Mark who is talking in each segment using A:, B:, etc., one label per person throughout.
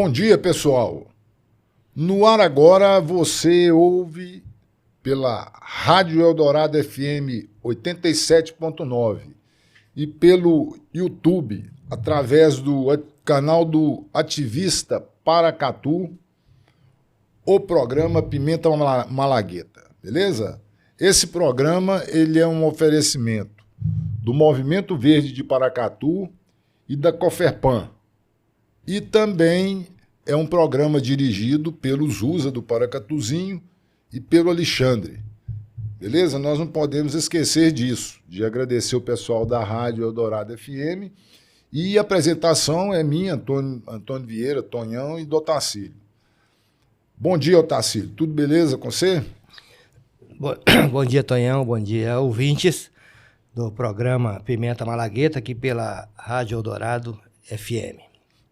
A: Bom dia, pessoal. No ar agora você ouve pela Rádio Eldorado FM 87.9 e pelo YouTube, através do canal do Ativista Paracatu, o programa Pimenta Malagueta, beleza? Esse programa ele é um oferecimento do Movimento Verde de Paracatu e da Coferpan. E também é um programa dirigido pelo Zusa do Paracatuzinho e pelo Alexandre. Beleza? Nós não podemos esquecer disso, de agradecer o pessoal da Rádio Eldorado FM. E a apresentação é minha, Antônio Vieira, Tonhão e do Otacílio. Bom dia, Otacílio. Tudo beleza com você?
B: Bom dia, Tonhão. Bom dia, ouvintes do programa Pimenta Malagueta, aqui pela Rádio Eldorado FM.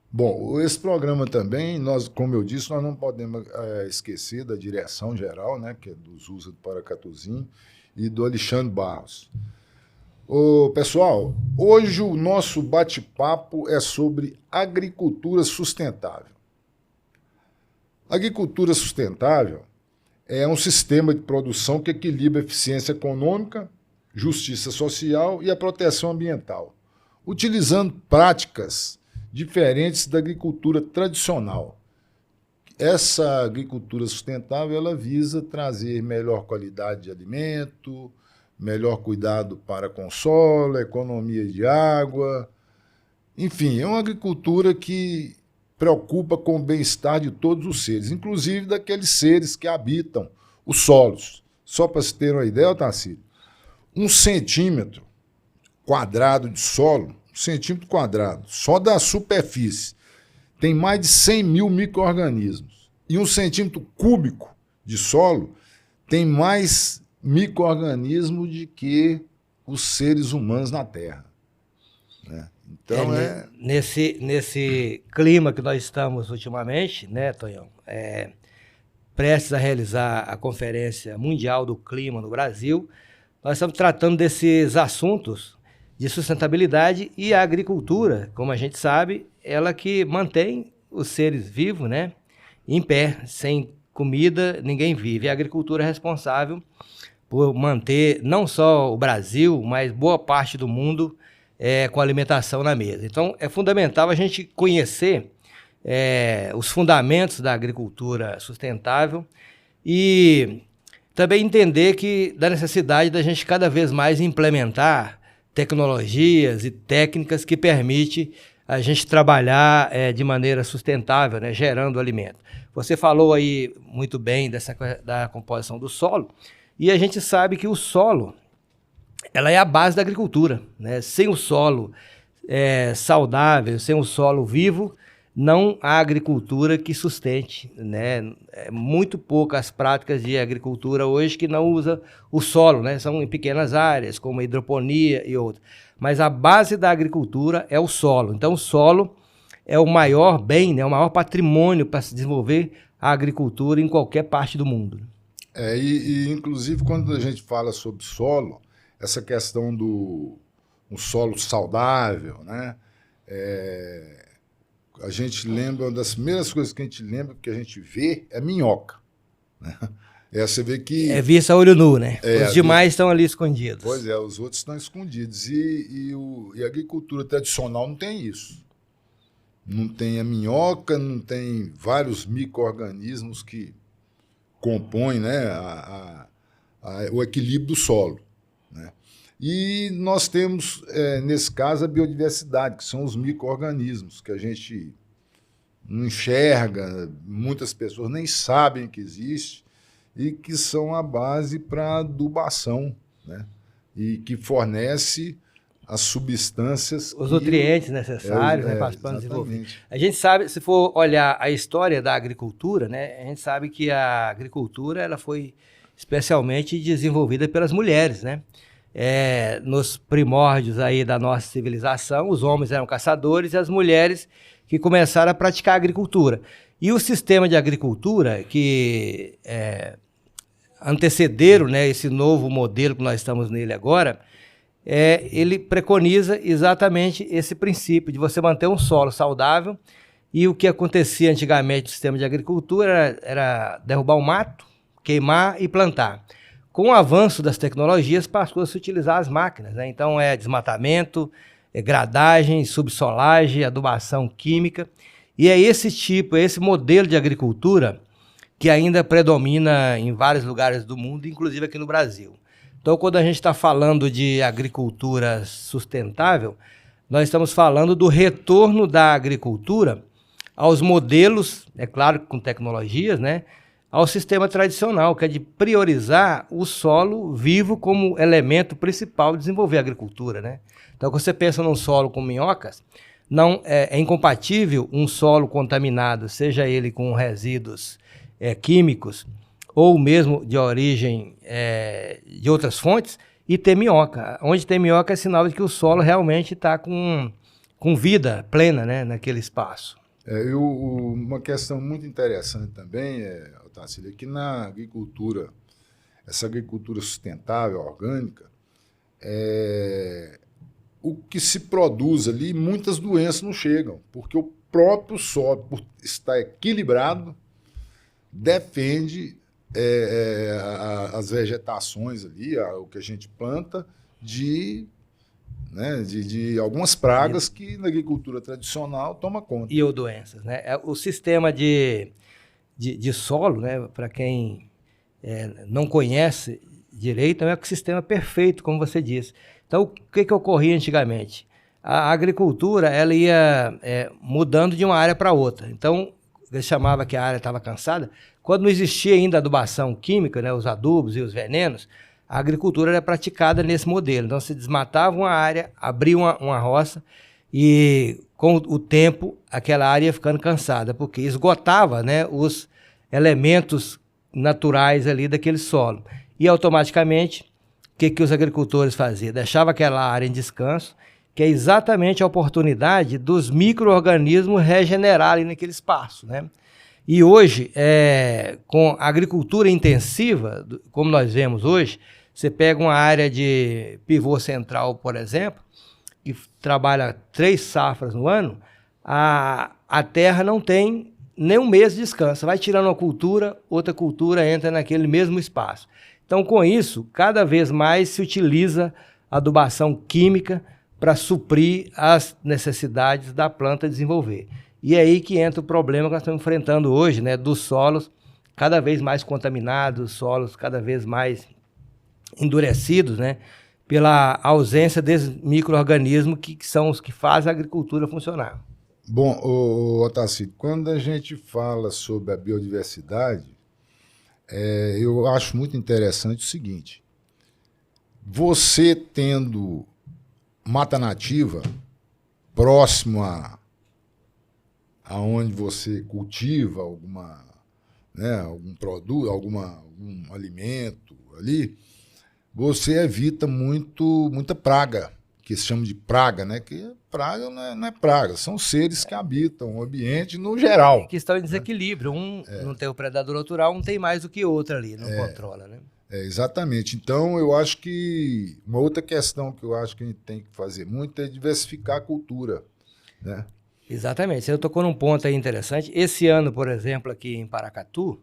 A: Bom, esse programa também, como eu disse, nós não podemos esquecer da direção geral, né, que é do Zusa do Paracatuzinho e do Alexandre Barros. Pessoal, hoje o nosso bate-papo é sobre agricultura sustentável. Agricultura sustentável é um sistema de produção que equilibra a eficiência econômica, justiça social e a proteção ambiental, utilizando práticas diferentes da agricultura tradicional. Essa agricultura sustentável ela visa trazer melhor qualidade de alimento, melhor cuidado para com o solo, economia de água. Enfim, é uma agricultura que preocupa com o bem-estar de todos os seres, inclusive daqueles seres que habitam os solos. Só para se ter uma ideia, Otacílio, 1 centímetro quadrado de solo, 1 centímetro quadrado, só da superfície, tem mais de 100 mil micro-organismos. E 1 centímetro cúbico de solo tem mais micro-organismos do que os seres humanos na Terra. Né? Então
B: Nesse clima que nós estamos ultimamente, né, Tonhão, prestes a realizar a Conferência Mundial do Clima no Brasil, nós estamos tratando desses assuntos de sustentabilidade e a agricultura, como a gente sabe, ela que mantém os seres vivos, né, em pé. Sem comida, ninguém vive. A agricultura é responsável por manter não só o Brasil, mas boa parte do mundo com alimentação na mesa. Então, é fundamental a gente conhecer os fundamentos da agricultura sustentável e também entender da necessidade da gente cada vez mais implementar tecnologias e técnicas que permitem a gente trabalhar de maneira sustentável, né, gerando alimento. Você falou aí muito bem da composição do solo, e a gente sabe que o solo ela é a base da agricultura, né? Sem o solo saudável, sem o solo vivo, não há agricultura que sustente, né? Muito poucas práticas de agricultura hoje que não usa o solo, né? São em pequenas áreas, como a hidroponia e outras. Mas a base da agricultura é o solo. Então, o solo é o maior bem, né? O maior patrimônio para se desenvolver a agricultura em qualquer parte do mundo.
A: Inclusive, quando a gente fala sobre solo, essa questão do um solo saudável, né? A gente lembra, uma das primeiras coisas que a gente lembra, que a gente vê, é minhoca. Né? Você vê que...
B: É vista a olho nu, né? Os demais estão ali escondidos.
A: Pois é, os outros estão escondidos. E a agricultura tradicional não tem isso. Não tem a minhoca, não tem vários micro-organismos que compõem, né, o equilíbrio do solo. Né? E nós temos, nesse caso, a biodiversidade, que são os micro-organismos, que a gente não enxerga, muitas pessoas nem sabem que existe, e que são a base para adubação, né? E que fornece as substâncias...
B: Os nutrientes necessários, né, para o desenvolvimento. A gente sabe, se for olhar a história da agricultura, né, a gente sabe que a agricultura ela foi especialmente desenvolvida pelas mulheres, né? Nos primórdios aí da nossa civilização, os homens eram caçadores e as mulheres que começaram a praticar a agricultura. E o sistema de agricultura que antecederam, né, esse novo modelo que nós estamos nele agora, ele preconiza exatamente esse princípio de você manter um solo saudável E o que acontecia antigamente no sistema de agricultura era derrubar o mato, queimar e plantar. Com o avanço das tecnologias, passou a se utilizar as máquinas, né? Então, desmatamento, gradagem, subsolagem, adubação química. E é esse modelo de agricultura que ainda predomina em vários lugares do mundo, inclusive aqui no Brasil. Então, quando a gente está falando de agricultura sustentável, nós estamos falando do retorno da agricultura aos modelos, é claro, com tecnologias, né? Ao sistema tradicional, que é de priorizar o solo vivo como elemento principal de desenvolver a agricultura, né? Então, quando você pensa num solo com minhocas, não é incompatível um solo contaminado, seja ele com resíduos químicos ou mesmo de origem de outras fontes, e ter minhoca. Onde tem minhoca é sinal de que o solo realmente está com vida plena, né, naquele espaço.
A: Uma questão muito interessante também, Otacílio, é que na agricultura, essa agricultura sustentável, orgânica, o que se produz ali, muitas doenças não chegam, porque o próprio solo, por estar equilibrado, defende as vegetações ali, o que a gente planta, de algumas pragas que na agricultura tradicional toma conta.
B: E ou doenças, né? O sistema de solo, né, para quem não conhece direito, é um ecossistema perfeito, como você disse. Então, o que ocorria antigamente? A agricultura ela ia mudando de uma área para outra. Então, ele chamava que a área estava cansada. Quando não existia ainda adubação química, né, os adubos e os venenos, a agricultura era praticada nesse modelo. Então, se desmatava uma área, abria uma roça e, com o tempo, aquela área ia ficando cansada, porque esgotava, né, os elementos naturais ali daquele solo. E, automaticamente, o que os agricultores faziam? Deixava aquela área em descanso, que é exatamente a oportunidade dos micro-organismos regenerarem naquele espaço, né? E hoje, com a agricultura intensiva, como nós vemos hoje, você pega uma área de pivô central, por exemplo, que trabalha 3 safras no ano, a terra não tem nem um mês de descanso. Vai tirando uma cultura, outra cultura entra naquele mesmo espaço. Então, com isso, cada vez mais se utiliza adubação química para suprir as necessidades da planta desenvolver. E é aí que entra o problema que nós estamos enfrentando hoje, né, dos solos cada vez mais contaminados, solos cada vez mais endurecidos, né, pela ausência desses micro-organismos que são os que fazem a agricultura funcionar.
A: Bom, Otacílio, quando a gente fala sobre a biodiversidade, eu acho muito interessante o seguinte: você tendo mata nativa próximo aonde você cultiva algum produto, algum alimento ali, você evita muita praga, que se chama de praga, né? Que praga não é praga, são seres que habitam o ambiente no geral.
B: Que estão em desequilíbrio, não tem o predador natural, um tem mais do que outro ali, não controla, né?
A: Exatamente. Então, eu acho que uma outra questão que eu acho que a gente tem que fazer muito é diversificar a cultura, né?
B: Exatamente. Você tocou num ponto aí interessante. Esse ano, por exemplo, aqui em Paracatu,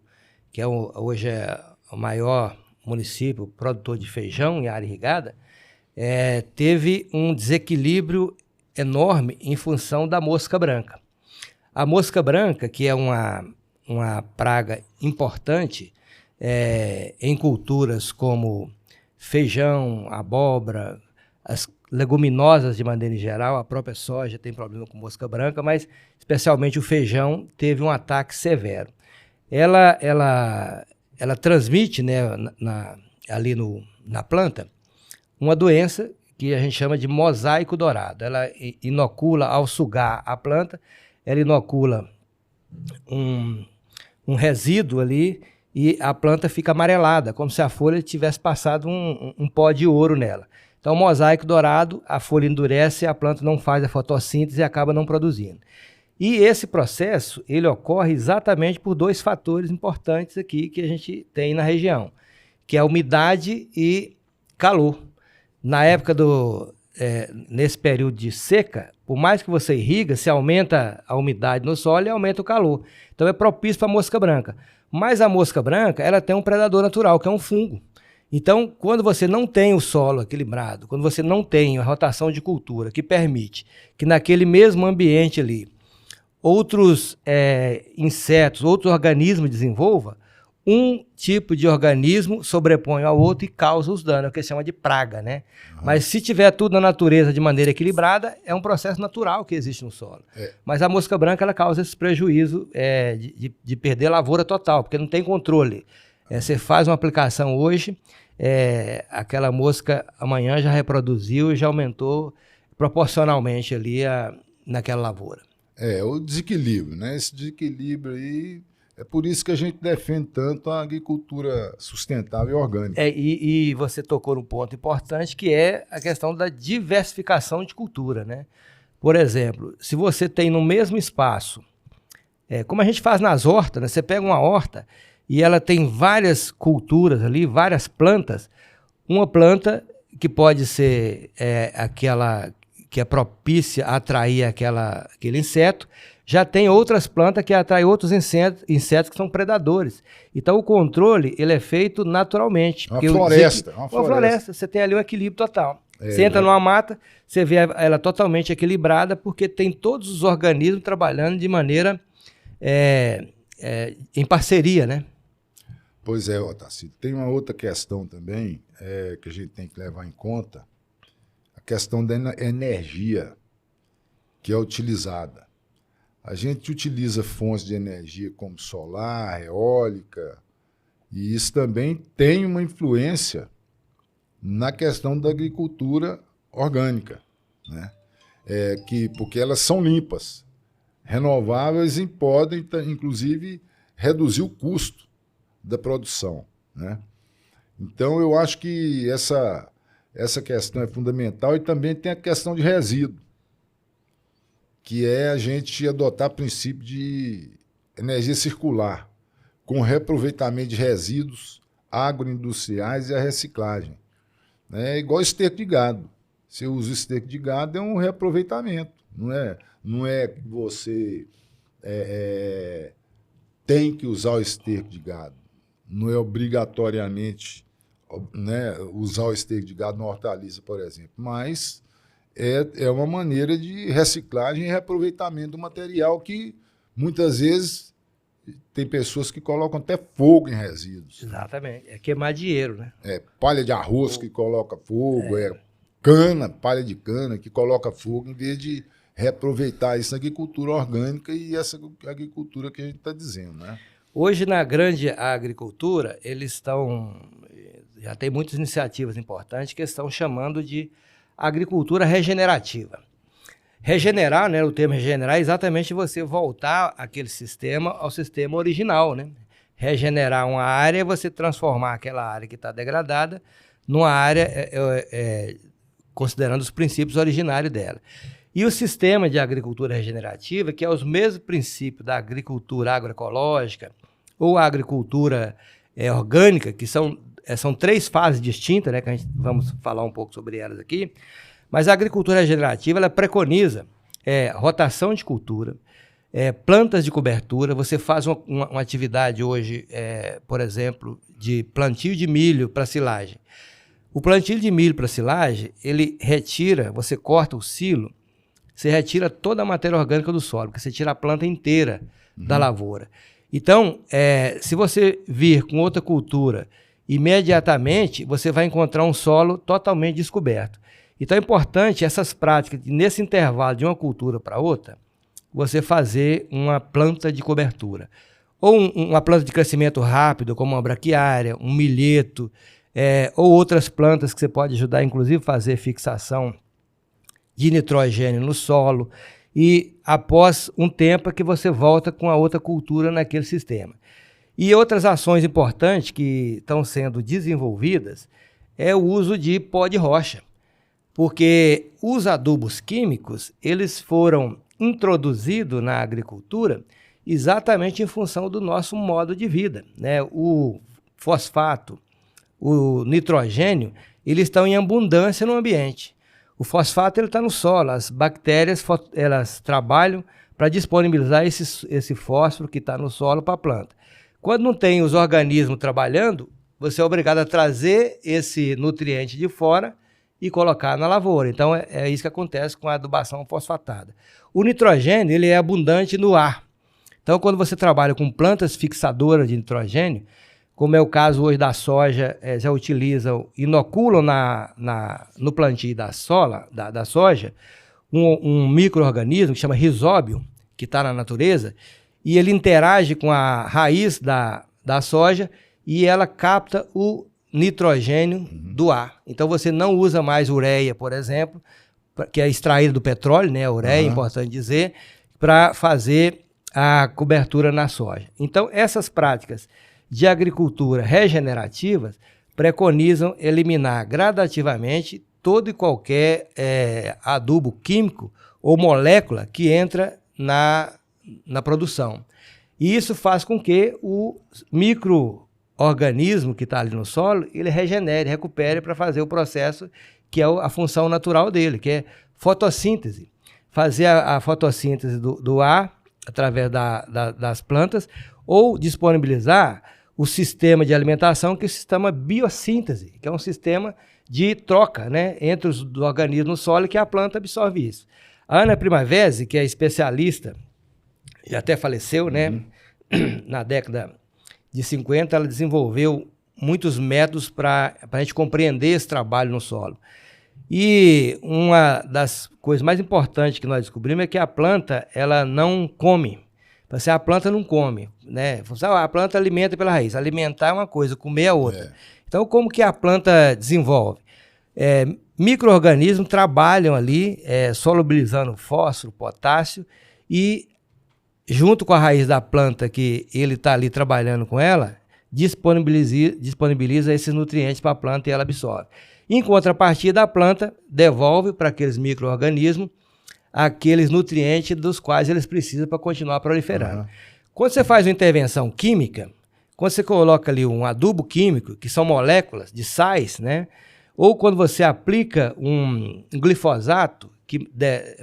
B: que hoje é o maior município produtor de feijão em área irrigada, teve um desequilíbrio enorme em função da mosca branca. A mosca branca, que é uma praga importante em culturas como feijão, abóbora, as leguminosas de maneira geral, a própria soja tem problema com mosca branca, mas especialmente o feijão teve um ataque severo. Ela transmite, né, ali na planta uma doença que a gente chama de mosaico dourado. Ela inocula, ao sugar a planta, ela inocula um resíduo ali e a planta fica amarelada, como se a folha tivesse passado um pó de ouro nela. Então, mosaico dourado, a folha endurece, a planta não faz a fotossíntese e acaba não produzindo. E esse processo, ele ocorre exatamente por 2 fatores importantes aqui que a gente tem na região, que é a umidade e calor. Na época nesse período de seca, por mais que você irriga, se aumenta a umidade no solo e aumenta o calor. Então é propício para a mosca branca. Mas a mosca branca, ela tem um predador natural, que é um fungo. Então, quando você não tem o solo equilibrado, quando você não tem a rotação de cultura que permite que naquele mesmo ambiente ali outros insetos, outros organismos desenvolvam, um tipo de organismo sobrepõe ao outro e causa os danos, é o que se chama de praga, né? Mas se tiver tudo na natureza de maneira equilibrada, é um processo natural que existe no solo. Mas a mosca branca, ela causa esse prejuízo de perder a lavoura total, porque não tem controle. Você faz uma aplicação hoje, aquela mosca amanhã já reproduziu e já aumentou proporcionalmente ali naquela lavoura.
A: O desequilíbrio, né? Esse desequilíbrio aí, é por isso que a gente defende tanto a agricultura sustentável e orgânica.
B: E você tocou num ponto importante, que é a questão da diversificação de cultura, né? Por exemplo, se você tem no mesmo espaço, como a gente faz nas hortas, né? Você pega uma horta e ela tem várias culturas ali, várias plantas. Uma planta que pode ser aquela que é propícia a atrair aquele inseto, já tem outras plantas que atraem outros insetos que são predadores. Então, o controle ele é feito naturalmente.
A: Uma floresta.
B: Uma floresta. Você tem ali um equilíbrio total. Você entra numa mata, você vê ela totalmente equilibrada, porque tem todos os organismos trabalhando de maneira em parceria, né?
A: Pois é, Otacílio. Tem uma outra questão também que a gente tem que levar em conta, a questão da energia que é utilizada. A gente utiliza fontes de energia como solar, eólica, e isso também tem uma influência na questão da agricultura orgânica, né? Porque elas são limpas, renováveis e podem, inclusive, reduzir o custo da produção, né? Então, eu acho que essa questão é fundamental, e também tem a questão de resíduo, que é a gente adotar princípio de energia circular, com reaproveitamento de resíduos agroindustriais e a reciclagem. É igual esterco de gado. Você usa o esterco de gado, é um reaproveitamento. Não é que você tem que usar o esterco de gado. Não é obrigatoriamente, né, usar o esterco de gado na hortaliça, por exemplo. Mas é uma maneira de reciclagem e reaproveitamento do material que, muitas vezes, tem pessoas que colocam até fogo em resíduos.
B: Exatamente. É queimar dinheiro, né?
A: Palha de arroz que coloca fogo, palha de cana que coloca fogo, em vez de reaproveitar isso na agricultura orgânica e essa agricultura que a gente está dizendo, né?
B: Hoje, na grande agricultura, já tem muitas iniciativas importantes que estão chamando de agricultura regenerativa. Regenerar, né, o termo regenerar é exatamente você voltar aquele sistema ao sistema original, né? Regenerar uma área é você transformar aquela área que está degradada numa área considerando os princípios originários dela. E o sistema de agricultura regenerativa, que é os mesmos princípios da agricultura agroecológica ou a agricultura orgânica, que são 3 fases distintas, né, que a gente vamos falar um pouco sobre elas aqui, mas a agricultura regenerativa ela preconiza rotação de cultura, plantas de cobertura. Você faz uma atividade hoje, por exemplo, de plantio de milho para silagem. O plantio de milho para silagem, ele retira, você corta o silo, você retira toda a matéria orgânica do solo, porque você tira a planta inteira da lavoura. Então, se você vir com outra cultura, imediatamente você vai encontrar um solo totalmente descoberto. Então é importante essas práticas, nesse intervalo de uma cultura para outra, você fazer uma planta de cobertura. Ou uma planta de crescimento rápido, como uma braquiária, um milheto, ou outras plantas que você pode ajudar, inclusive, a fazer fixação de nitrogênio no solo. E após um tempo é que você volta com a outra cultura naquele sistema. E outras ações importantes que estão sendo desenvolvidas é o uso de pó de rocha. Porque os adubos químicos, eles foram introduzidos na agricultura exatamente em função do nosso modo de vida, né? O fosfato, o nitrogênio, eles estão em abundância no ambiente. O fosfato está no solo, as bactérias elas trabalham para disponibilizar esse fósforo que está no solo para a planta. Quando não tem os organismos trabalhando, você é obrigado a trazer esse nutriente de fora e colocar na lavoura. Então, é isso que acontece com a adubação fosfatada. O nitrogênio ele é abundante no ar. Então, quando você trabalha com plantas fixadoras de nitrogênio, como é o caso hoje da soja, já utilizam, inoculam no plantio da soja, um micro-organismo que chama risóbio, que está na natureza, e ele interage com a raiz da soja e ela capta o nitrogênio do ar. Então você não usa mais ureia, por exemplo, que é extraída do petróleo, né? A ureia, é importante dizer, para fazer a cobertura na soja. Então essas práticas de agricultura regenerativas preconizam eliminar gradativamente todo e qualquer adubo químico ou molécula que entra na produção. E isso faz com que o micro-organismo que está ali no solo, ele regenere, recupere para fazer o processo que é a função natural dele, que é fotossíntese. Fazer a fotossíntese do ar através das plantas ou disponibilizar o sistema de alimentação, que é o sistema biossíntese, que é um sistema de troca, né, entre os organismos no solo, que a planta absorve isso. A Ana Primavesi, que é especialista, já até faleceu, né, na década de 50, ela desenvolveu muitos métodos para a gente compreender esse trabalho no solo. E uma das coisas mais importantes que nós descobrimos é que a planta, ela não come. Assim, a planta não come, né? A planta alimenta pela raiz. Alimentar é uma coisa, comer é outra. Então, como que a planta desenvolve? Micro-organismos trabalham ali, solubilizando fósforo, potássio, e junto com a raiz da planta, que ele está ali trabalhando com ela, disponibiliza esses nutrientes para a planta e ela absorve. Em contrapartida, a planta devolve para aqueles micro-organismos aqueles nutrientes dos quais eles precisam para continuar proliferando. Quando você faz uma intervenção química, quando você coloca ali um adubo químico, que são moléculas de sais, né? Ou quando você aplica um glifosato, que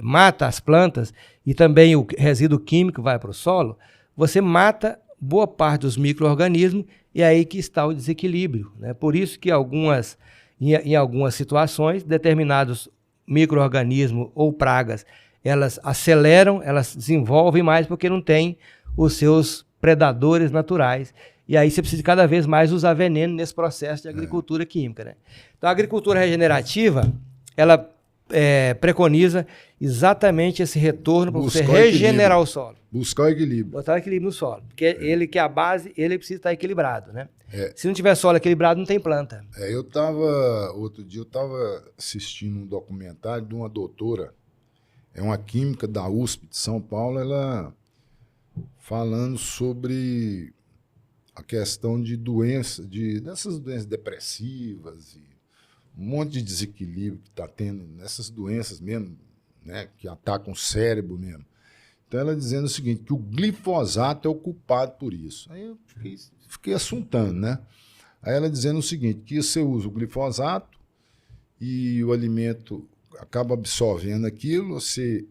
B: mata as plantas, e também o resíduo químico vai para o solo, você mata boa parte dos micro-organismos, e é aí que está o desequilíbrio, né? Por isso que em algumas situações, determinados micro-organismos ou pragas, elas aceleram, elas desenvolvem mais porque não tem os seus predadores naturais. E aí você precisa cada vez mais usar veneno nesse processo de agricultura química, né? Então a agricultura regenerativa, ela preconiza exatamente esse retorno para você regenerar o solo.
A: Buscar o equilíbrio.
B: Botar o equilíbrio no solo. Porque ele que é a base, ele precisa estar equilibrado, né? Se não tiver solo equilibrado, não tem planta.
A: Outro dia eu estava assistindo um documentário de uma doutora, uma química da USP de São Paulo, ela falando sobre a questão de dessas doenças depressivas e um monte de desequilíbrio que está tendo nessas doenças mesmo, né, que atacam o cérebro mesmo. Então ela dizendo o seguinte, que o glifosato é o culpado por isso. Aí eu fiquei assuntando, né? Aí ela dizendo o seguinte, que você usa o glifosato e o alimento acaba absorvendo aquilo, você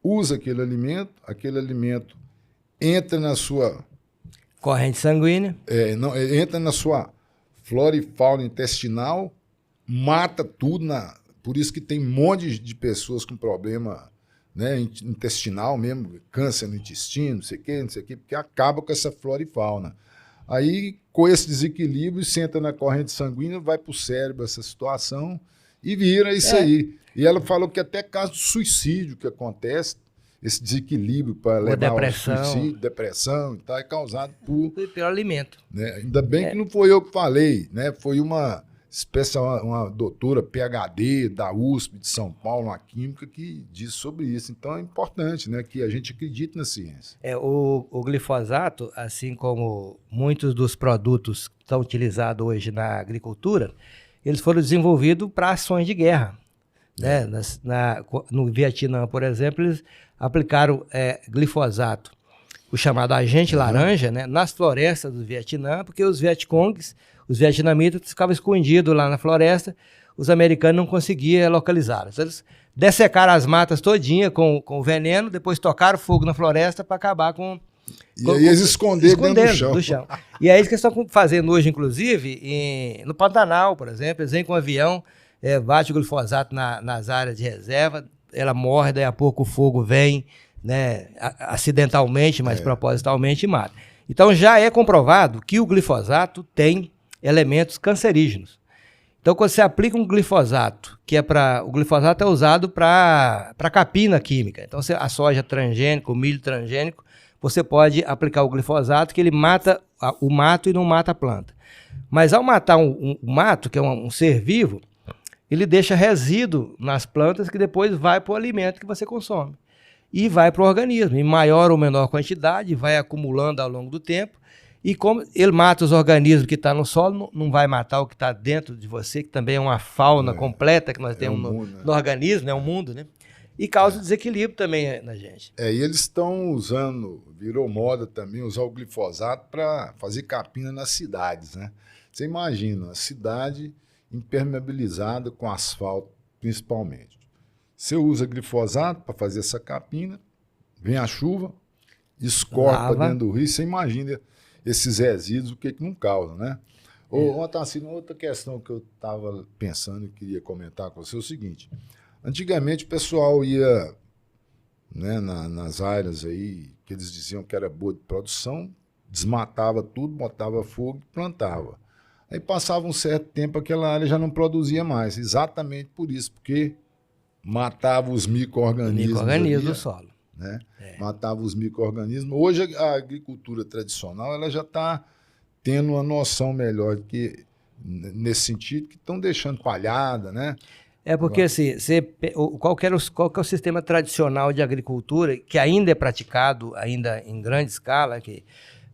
A: usa aquele alimento entra na sua
B: corrente sanguínea,
A: entra na sua flora e fauna intestinal, mata tudo, por isso que tem um monte de pessoas com problema, né, intestinal mesmo, câncer no intestino, não sei o quê, porque acaba com essa flora e fauna. Aí, com esse desequilíbrio, você entra na corrente sanguínea, vai para o cérebro essa situação e vira isso aí. E ela falou que até caso de suicídio que acontece, esse desequilíbrio para levar ao suicídio, depressão e tal, é causado
B: pelo alimento.
A: Né? Ainda bem que não foi eu que falei, né? Foi uma doutora PhD da USP de São Paulo, uma química, que diz sobre isso. Então é importante, né, que a gente acredite na ciência.
B: O glifosato, assim como muitos dos produtos que são utilizados hoje na agricultura, eles foram desenvolvidos para ações de guerra. Né? No Vietnã, por exemplo, eles aplicaram glifosato, o chamado agente laranja, né, nas florestas do Vietnã, porque os vietcongues, os vietnamitas, ficavam escondidos lá na floresta, os americanos não conseguiam localizá-las. Eles dessecaram as matas todinha com o veneno, depois tocaram fogo na floresta para acabar com...
A: E aí eles esconderam dentro do chão.
B: E é isso que eles estão fazendo hoje, inclusive, no Pantanal, por exemplo. Eles vêm com um avião, bate o glifosato nas áreas de reserva, ela morre, daí a pouco o fogo vem, né, acidentalmente, mas propositalmente, e mata. Então já é comprovado que o glifosato tem elementos cancerígenos. Então quando você aplica um glifosato, o glifosato é usado para capina química. Então a soja transgênica, o milho transgênico, você pode aplicar o glifosato, que ele mata o mato e não mata a planta. Mas ao matar o mato, que é um ser vivo, ele deixa resíduo nas plantas que depois vai para o alimento que você consome. E vai para o organismo, em maior ou menor quantidade, vai acumulando ao longo do tempo. E como ele mata os organismos que estão no solo, não vai matar o que está dentro de você, que também é uma fauna completa que nós temos no organismo, é um mundo, né? E causa desequilíbrio também na gente.
A: E eles estão usando, virou moda também, usar o glifosato para fazer capina nas cidades, né? Você imagina, a cidade impermeabilizada com asfalto, principalmente. Você usa glifosato para fazer essa capina, vem a chuva, escorre para dentro do rio, você imagina esses resíduos, o que não causa, né? Otacílio, outra questão que eu estava pensando e queria comentar com você é o seguinte: antigamente o pessoal ia, né, nas áreas aí que eles diziam que era boa de produção, desmatava tudo, botava fogo e plantava. Aí passava um certo tempo, aquela área já não produzia mais, exatamente por isso, porque matava os micro-organismos
B: do solo.
A: Né? Matava os micro-organismos. Hoje a agricultura tradicional ela já está tendo uma noção melhor nesse sentido, que estão deixando palhada, né?
B: Porque assim, qual que é o sistema tradicional de agricultura que ainda é praticado ainda em grande escala, que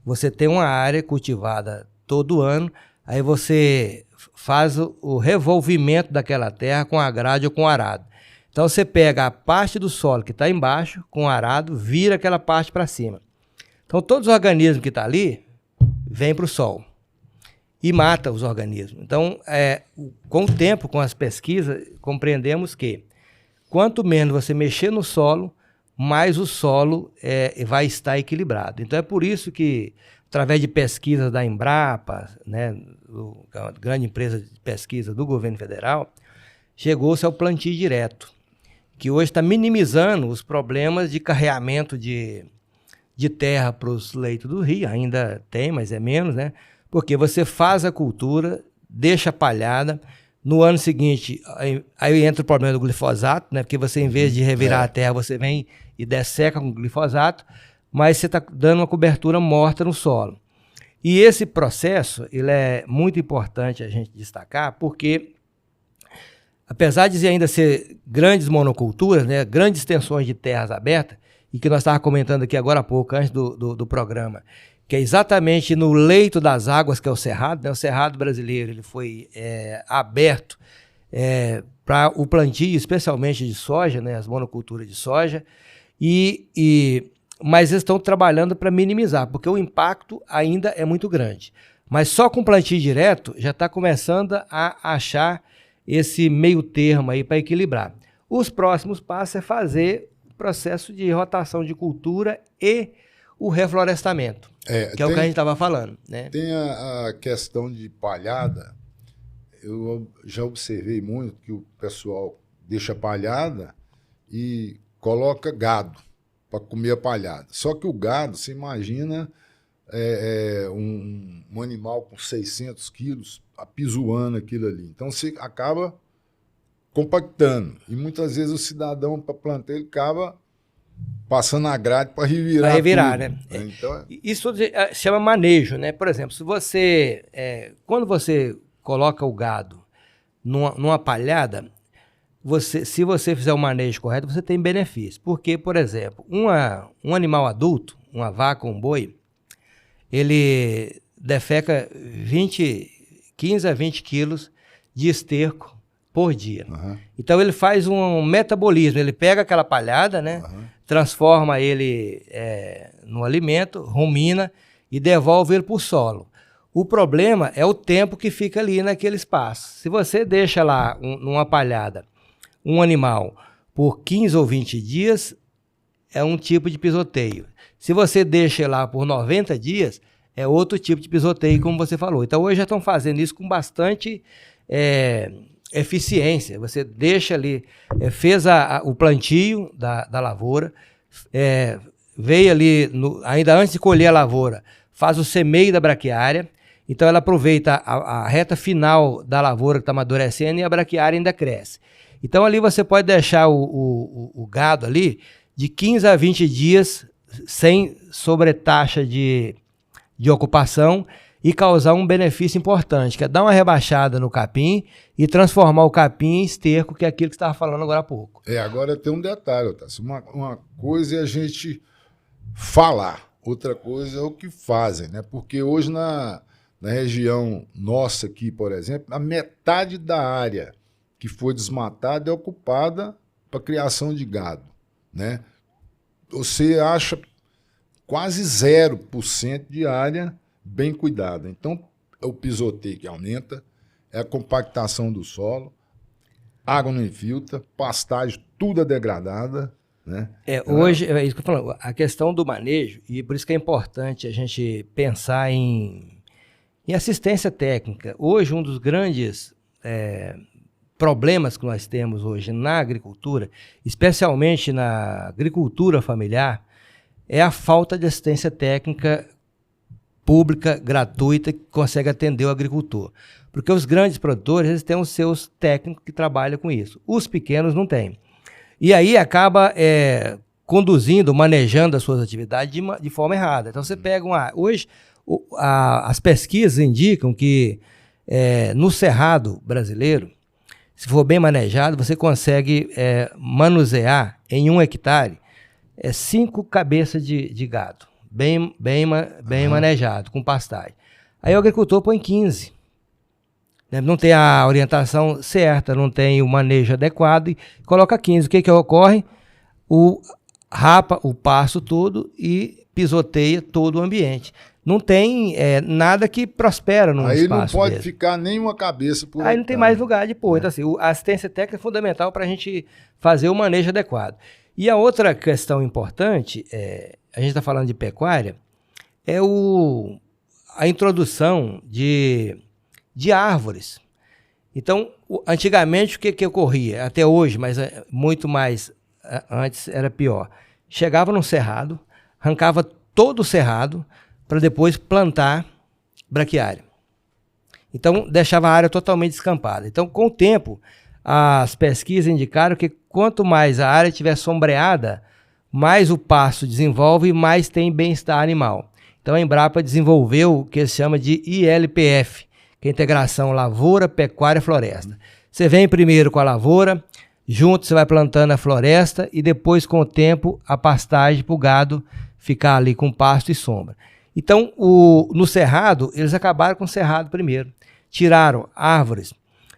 B: você tem uma área cultivada todo ano, aí você faz o revolvimento daquela terra com a grade ou com o arado. Então você pega a parte do solo que está embaixo, com o arado, vira aquela parte para cima. Então todos os organismos que estão ali, vêm para o sol e mata os organismos. Então, com o tempo, com as pesquisas, compreendemos que quanto menos você mexer no solo, mais o solo vai estar equilibrado. Então é por isso que, através de pesquisas da Embrapa, né, uma grande empresa de pesquisa do governo federal, chegou-se ao plantio direto, que hoje está minimizando os problemas de carreamento de terra para os leitos do rio. Ainda tem, mas é menos, né? Porque você faz a cultura, deixa palhada, no ano seguinte, aí entra o problema do glifosato, né? Porque você, em vez de revirar a terra, você vem e desseca com glifosato, mas você está dando uma cobertura morta no solo. E esse processo, ele é muito importante a gente destacar, porque apesar de ainda ser grandes monoculturas, né, grandes extensões de terras abertas, e que nós estávamos comentando aqui agora há pouco, antes do programa, que é exatamente no leito das águas, que é o Cerrado, né? O Cerrado brasileiro ele foi aberto para o plantio, especialmente de soja, né, as monoculturas de soja, mas eles estão trabalhando para minimizar, porque o impacto ainda é muito grande. Mas só com plantio direto já está começando a achar esse meio termo aí para equilibrar. Os próximos passos é fazer o processo de rotação de cultura e o reflorestamento, que é o que a gente estava falando, né?
A: Tem a questão de palhada. Eu já observei muito que o pessoal deixa palhada e coloca gado para comer a palhada. Só que o gado, você imagina um animal com 600 quilos apisoando aquilo ali. Então você acaba compactando. E muitas vezes o cidadão, para plantar, ele acaba passando a grade para revirar. Para
B: revirar,
A: tudo,
B: né?
A: Então,
B: isso se chama manejo, né? Por exemplo, se você, quando você coloca o gado numa palhada, se você fizer o manejo correto, você tem benefício. Porque, por exemplo, um animal adulto, uma vaca ou um boi, ele defeca 15 a 20 quilos de esterco por dia. Uhum. Então ele faz um metabolismo, ele pega aquela palhada, né, transforma ele no alimento, rumina e devolve ele para o solo. O problema é o tempo que fica ali naquele espaço. Se você deixa lá numa palhada um animal por 15 ou 20 dias, é um tipo de pisoteio. Se você deixa lá por 90 dias, é outro tipo de pisoteio, como você falou. Então, hoje já estão fazendo isso com bastante eficiência. Você deixa ali, fez o plantio da lavoura, veio ali, ainda antes de colher a lavoura, faz o semeio da braquiária. Então, ela aproveita a reta final da lavoura que está amadurecendo e a braquiária ainda cresce. Então, ali você pode deixar o gado ali de 15 a 20 dias sem sobretaxa de ocupação e causar um benefício importante, que é dar uma rebaixada no capim e transformar o capim em esterco, que é aquilo que você estava falando agora há pouco.
A: Agora tem um detalhe, Otávio. Uma coisa é a gente falar, outra coisa é o que fazem, né? Porque hoje na região nossa aqui, por exemplo, a metade da área que foi desmatada é ocupada para criação de gado, né? Você acha quase 0% de área bem cuidada. Então, é o pisoteio que aumenta, é a compactação do solo, água não infiltra, pastagem, tudo é degradada, né?
B: Hoje, é isso que eu tô falando, a questão do manejo, e por isso que é importante a gente pensar em assistência técnica. Hoje, um dos grandes problemas que nós temos hoje na agricultura, especialmente na agricultura familiar, é a falta de assistência técnica pública, gratuita, que consegue atender o agricultor. Porque os grandes produtores, eles têm os seus técnicos que trabalham com isso. Os pequenos não têm. E aí acaba conduzindo, manejando as suas atividades de forma errada. Então você pega hoje, as pesquisas indicam que no cerrado brasileiro, se for bem manejado, você consegue manusear em 1 hectare 5 cabeças de gado, bem manejado, com pastagem. Aí o agricultor põe 15. Né? Não tem a orientação certa, não tem o manejo adequado e coloca 15. O que ocorre? Rapa o pasto todo e pisoteia todo o ambiente. Não tem nada que prospera num espaço. Aí
A: não pode
B: desse.
A: ficar nenhuma cabeça por
B: Aí não tem mais lugar de pôr. Então, assim, a assistência técnica é fundamental para a gente fazer o manejo adequado. E a outra questão importante, a gente está falando de pecuária, é a introdução de árvores. Então, antigamente, o que ocorria? Até hoje, mas muito mais antes era pior. Chegava num cerrado, arrancava todo o cerrado, para depois plantar braquiária. Então, deixava a área totalmente descampada. Então, com o tempo, as pesquisas indicaram que quanto mais a área estiver sombreada, mais o pasto desenvolve e mais tem bem-estar animal. Então, a Embrapa desenvolveu o que se chama de ILPF, que é a integração lavoura, pecuária e floresta. Você vem primeiro com a lavoura, junto você vai plantando a floresta e depois, com o tempo, a pastagem para o gado ficar ali com pasto e sombra. Então, no cerrado, eles acabaram com o cerrado primeiro. Tiraram árvores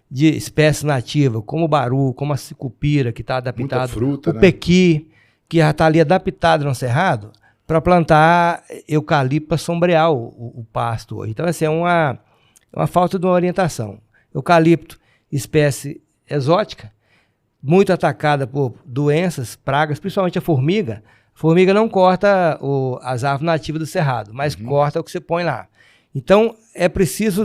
B: de espécies nativas, como o baru, como a sicupira, que está adaptado,
A: fruta,
B: o pequi, que já está ali adaptado no cerrado, para plantar eucalipto para sombrear o pasto hoje. Então, assim, é uma falta de uma orientação. Eucalipto, espécie exótica, muito atacada por doenças, pragas, principalmente a formiga. A formiga não corta as árvores nativas do cerrado, mas corta o que você põe lá. Então, é preciso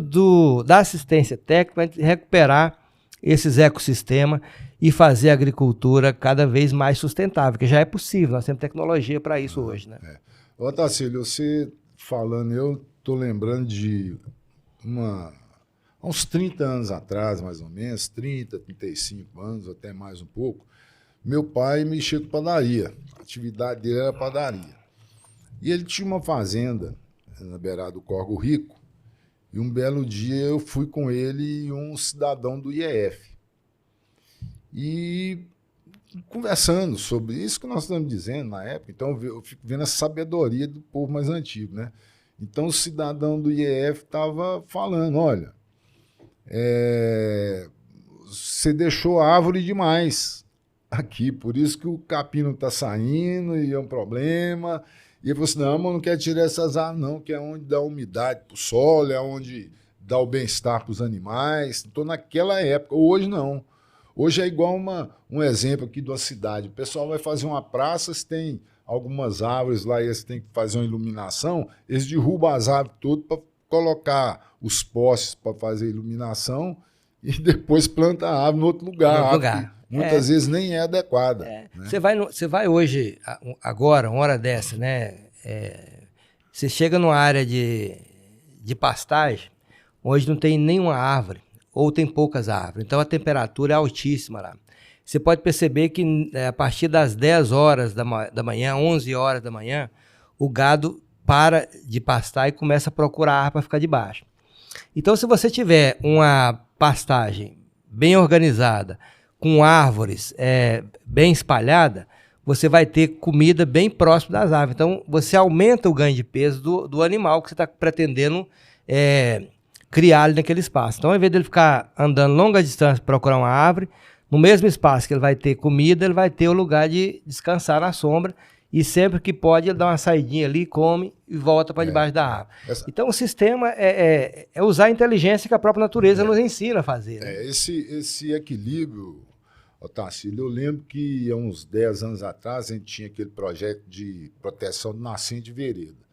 B: da assistência técnica para recuperar esses ecossistemas e fazer a agricultura cada vez mais sustentável, que já é possível, nós temos tecnologia para isso hoje. Né?
A: Ô, Tacílio, você falando, eu estou lembrando de uns 30 anos atrás, mais ou menos, 30, 35 anos, até mais um pouco, meu pai mexia com padaria. A atividade dele era padaria. E ele tinha uma fazenda na beirada do Córrego Rico, e um belo dia eu fui com ele e um cidadão do IEF. E conversando sobre isso que nós estamos dizendo na época, então eu fico vendo a sabedoria do povo mais antigo, né? Então o cidadão do IEF estava falando, olha, você deixou árvore demais aqui, por isso que o capim não está saindo e é um problema. E ele falou assim, não, mas não quero tirar essas árvores não, que é onde dá umidade para o solo, é onde dá o bem-estar para os animais. Então, naquela época, hoje não. Hoje é igual um exemplo aqui da cidade. O pessoal vai fazer uma praça, se tem algumas árvores lá e eles têm que fazer uma iluminação, eles derrubam as árvores todas para colocar os postes para fazer iluminação e depois planta a árvore em outro lugar. Muitas vezes nem é adequada.
B: Né?
A: Você
B: vai hoje, agora, uma hora dessa, né? Você chega numa área de pastagem, onde não tem nenhuma árvore, ou tem poucas árvores. Então a temperatura é altíssima lá. Você pode perceber que a partir das 10 horas da manhã, 11 horas da manhã, o gado para de pastar e começa a procurar árvore para ficar debaixo. Então, se você tiver uma pastagem bem organizada, com árvores bem espalhadas, você vai ter comida bem próximo das árvores. Então, você aumenta o ganho de peso do animal que você está pretendendo criar ali naquele espaço. Então, ao invés dele ficar andando longa distância para procurar uma árvore, no mesmo espaço que ele vai ter comida, ele vai ter o lugar de descansar na sombra e sempre que pode ele dá uma saidinha ali, come e volta para debaixo da árvore. Então o sistema é usar a inteligência que a própria natureza nos ensina a fazer. Né?
A: Esse equilíbrio, Otacílio, eu lembro que há uns 10 anos atrás a gente tinha aquele projeto de proteção de nascente de vereda.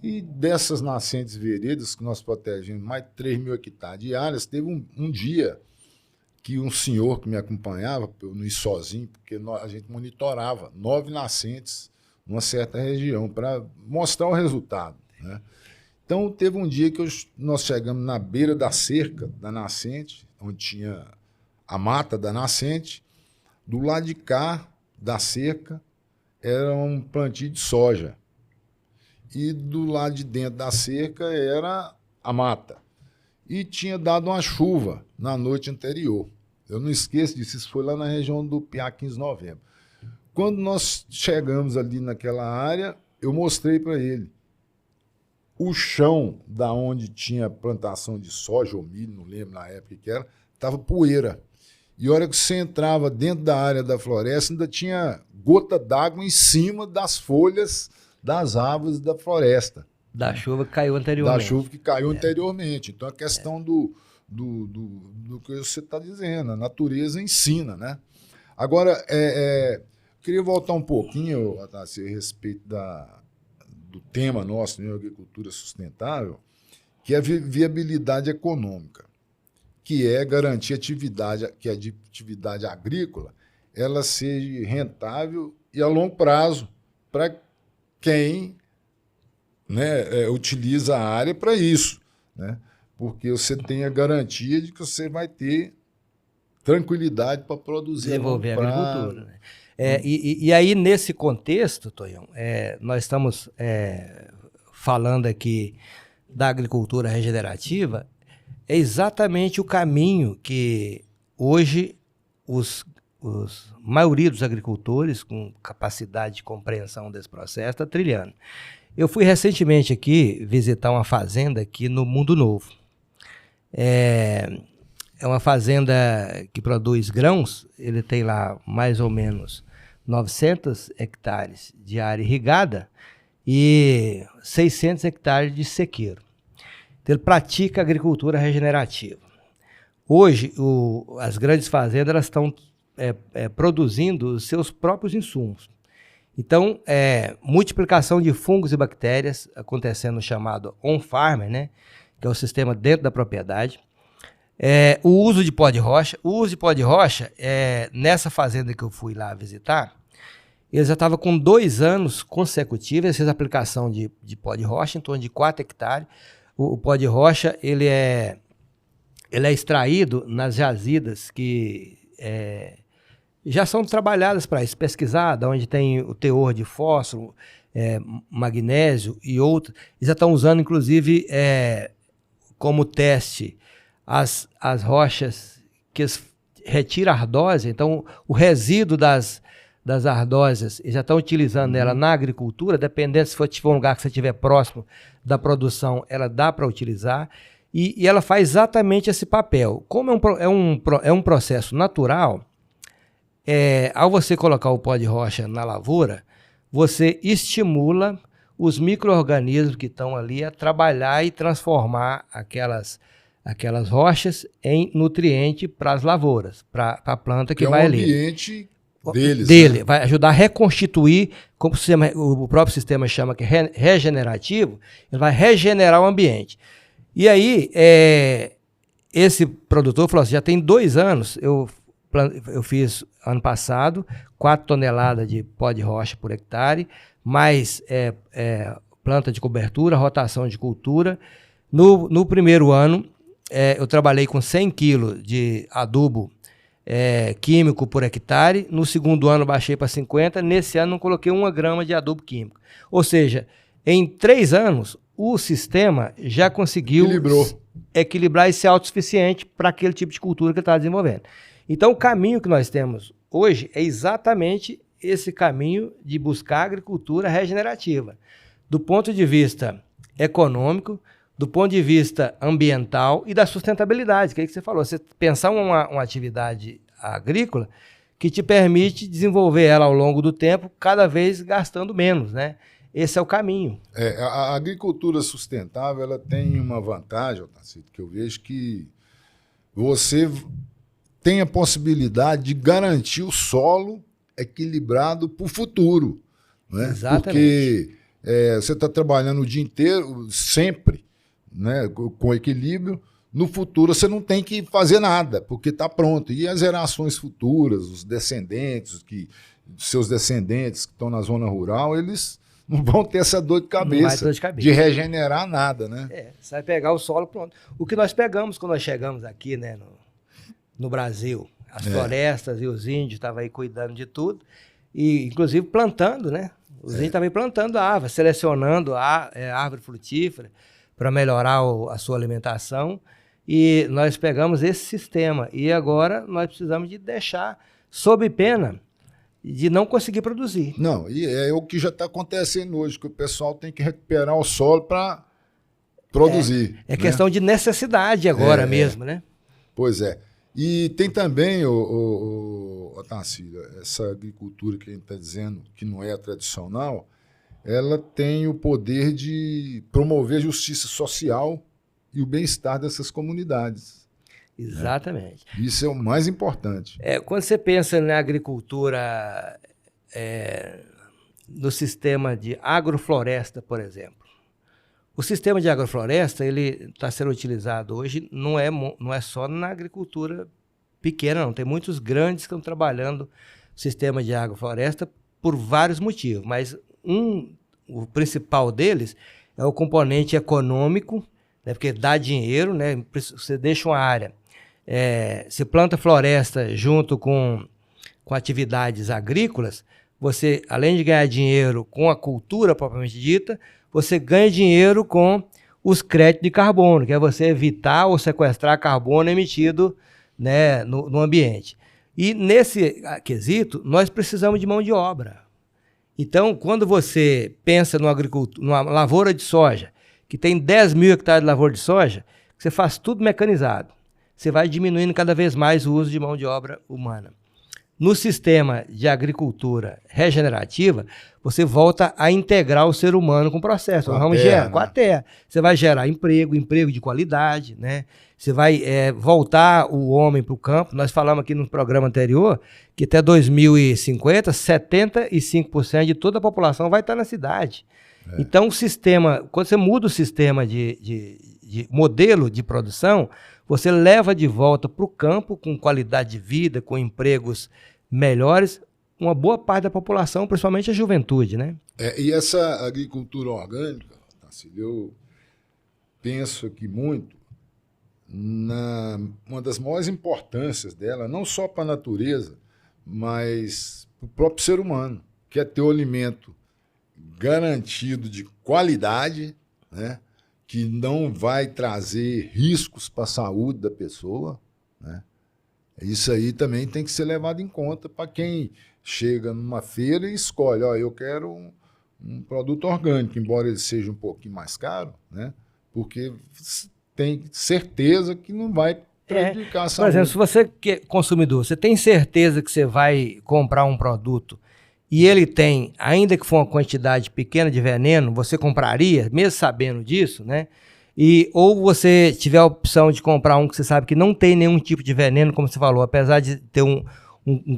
A: E dessas nascentes veredas que nós protegemos mais de 3 mil hectares de áreas, teve um dia que um senhor que me acompanhava, eu não ia sozinho, porque a gente monitorava 9 nascentes numa certa região para mostrar o resultado. Né? Então, teve um dia que nós chegamos na beira da cerca da nascente, onde tinha a mata da nascente. Do lado de cá da cerca era um plantio de soja. E do lado de dentro da cerca era a mata. E tinha dado uma chuva na noite anterior. Eu não esqueço disso, isso foi lá na região do Piá 15 de novembro. Quando nós chegamos ali naquela área, eu mostrei para ele. O chão da onde tinha plantação de soja ou milho, não lembro na época que era, estava poeira. E a hora que você entrava dentro da área da floresta, ainda tinha gota d'água em cima das folhas das árvores da floresta.
B: Da chuva que caiu anteriormente.
A: Da chuva que caiu anteriormente. Então, a questão do que você está dizendo, a natureza ensina, né? Agora, queria voltar um pouquinho, Otacílio, a respeito do tema nosso, né, agricultura sustentável, que é a viabilidade econômica, que é garantir que a atividade agrícola ela seja rentável e a longo prazo para quem, né, utiliza a área para isso, né? Porque você tem a garantia de que você vai ter tranquilidade para produzir.
B: Desenvolver a agricultura. Né? E aí, nesse contexto, Tonhão, nós estamos falando aqui da agricultura regenerativa, é exatamente o caminho que hoje maioria dos agricultores com capacidade de compreensão desse processo está trilhando. Eu fui recentemente aqui visitar uma fazenda aqui no Mundo Novo. É uma fazenda que produz grãos, ele tem lá mais ou menos 900 hectares de área irrigada e 600 hectares de sequeiro. Então, ele pratica agricultura regenerativa. Hoje, as grandes fazendas elas estão produzindo os seus próprios insumos. Então, multiplicação de fungos e bactérias acontecendo no chamado on-farmer, né? Que é o sistema dentro da propriedade. O uso de pó de rocha. O uso de pó de rocha, nessa fazenda que eu fui lá visitar, eles já estavam com 2 anos consecutivos, eles fez aplicação de pó de rocha, em torno de 4 hectares. O pó de rocha ele é extraído nas jazidas que já são trabalhadas para isso, pesquisadas, onde tem o teor de fósforo, magnésio e outros. Eles já estão usando, inclusive, como teste as rochas que retiram ardósia. Então, o resíduo das ardósias, eles já estão utilizando ela na agricultura, dependendo se tiver um lugar que você estiver próximo da produção, ela dá para utilizar. E ela faz exatamente esse papel. Como é um processo natural, ao você colocar o pó de rocha na lavoura, você estimula os micro-organismos que estão ali a trabalhar e transformar aquelas rochas em nutriente para as lavouras, para a planta que vai ali.
A: É um ambiente deles,
B: dele,
A: né?
B: vai ajudar a reconstituir, como o próprio sistema chama que é regenerativo, ele vai regenerar o ambiente. E aí, esse produtor falou assim, já tem 2 anos, eu fiz ano passado 4 toneladas de pó de rocha por hectare, mais planta de cobertura, rotação de cultura. No primeiro ano, eu trabalhei com 100 quilos de adubo químico por hectare. No segundo ano, baixei para 50. Nesse ano, não coloquei 1 grama de adubo químico. Ou seja, em 3 anos, o sistema já conseguiu equilibrar e ser autossuficiente para aquele tipo de cultura que ele está desenvolvendo. Então, o caminho que nós temos hoje é exatamente esse caminho de buscar agricultura regenerativa. Do ponto de vista econômico, do ponto de vista ambiental e da sustentabilidade, que é o que você falou. Você pensar uma atividade agrícola que te permite desenvolver ela ao longo do tempo, cada vez gastando menos, né? Esse é o caminho.
A: A agricultura sustentável ela tem uma vantagem, Otacílio, que eu vejo que você tem a possibilidade de garantir o solo equilibrado para o futuro. Né?
B: Exatamente.
A: Porque você está trabalhando o dia inteiro, sempre, né, com equilíbrio. No futuro você não tem que fazer nada, porque está pronto. E as gerações futuras, os descendentes, seus descendentes que estão na zona rural, eles não vão ter essa dor de cabeça, de regenerar nada, né?
B: Você vai pegar o solo, pronto. O que nós pegamos quando nós chegamos aqui, né, no Brasil, as florestas e os índios estavam aí cuidando de tudo, e inclusive plantando, né? Os índios estavam aí plantando árvore, selecionando árvore frutífera para melhorar a sua alimentação, e nós pegamos esse sistema, e agora nós precisamos de deixar sob pena de não conseguir produzir.
A: Não, e é o que já está acontecendo hoje, que o pessoal tem que recuperar o solo para produzir.
B: É questão de necessidade agora mesmo, né?
A: Pois é. E tem também, Otacílio, essa agricultura que a gente está dizendo que não é a tradicional, ela tem o poder de promover a justiça social e o bem-estar dessas comunidades.
B: Exatamente.
A: Isso é o mais importante.
B: Quando você pensa na agricultura, no sistema de agrofloresta, por exemplo, o sistema de agrofloresta ele está sendo utilizado hoje, não é só na agricultura pequena, não. Tem muitos grandes que estão trabalhando o sistema de agrofloresta por vários motivos, mas o principal deles é o componente econômico, né, porque dá dinheiro, né, você deixa uma área, se planta floresta junto com atividades agrícolas, você, além de ganhar dinheiro com a cultura propriamente dita, você ganha dinheiro com os créditos de carbono, que é você evitar ou sequestrar carbono emitido, né, no ambiente. E nesse quesito, nós precisamos de mão de obra. Então, quando você pensa numa lavoura de soja, que tem 10 mil hectares de lavoura de soja, você faz tudo mecanizado. Você vai diminuindo cada vez mais o uso de mão de obra humana. No sistema de agricultura regenerativa, você volta a integrar o ser humano com o processo. Com a terra. Você vai gerar emprego de qualidade, né? Você vai voltar o homem para o campo. Nós falamos aqui no programa anterior que até 2050, 75% de toda a população vai estar na cidade. Então, quando você muda o sistema de modelo de produção, você leva de volta para o campo com qualidade de vida, com empregos melhores, uma boa parte da população, principalmente a juventude, né?
A: E essa agricultura orgânica, eu penso aqui muito uma das maiores importâncias dela, não só para a natureza, mas para o próprio ser humano, que é ter o alimento garantido de qualidade, né? Que não vai trazer riscos para a saúde da pessoa, né? Isso aí também tem que ser levado em conta para quem chega numa feira e escolhe, eu quero um produto orgânico, embora ele seja um pouquinho mais caro, né? Porque tem certeza que não vai prejudicar a saúde.
B: Por exemplo, se você é consumidor, você tem certeza que você vai comprar um produto e ele tem, ainda que for uma quantidade pequena de veneno, você compraria, mesmo sabendo disso, né? Ou você tiver a opção de comprar um que você sabe que não tem nenhum tipo de veneno, como você falou, apesar de ter um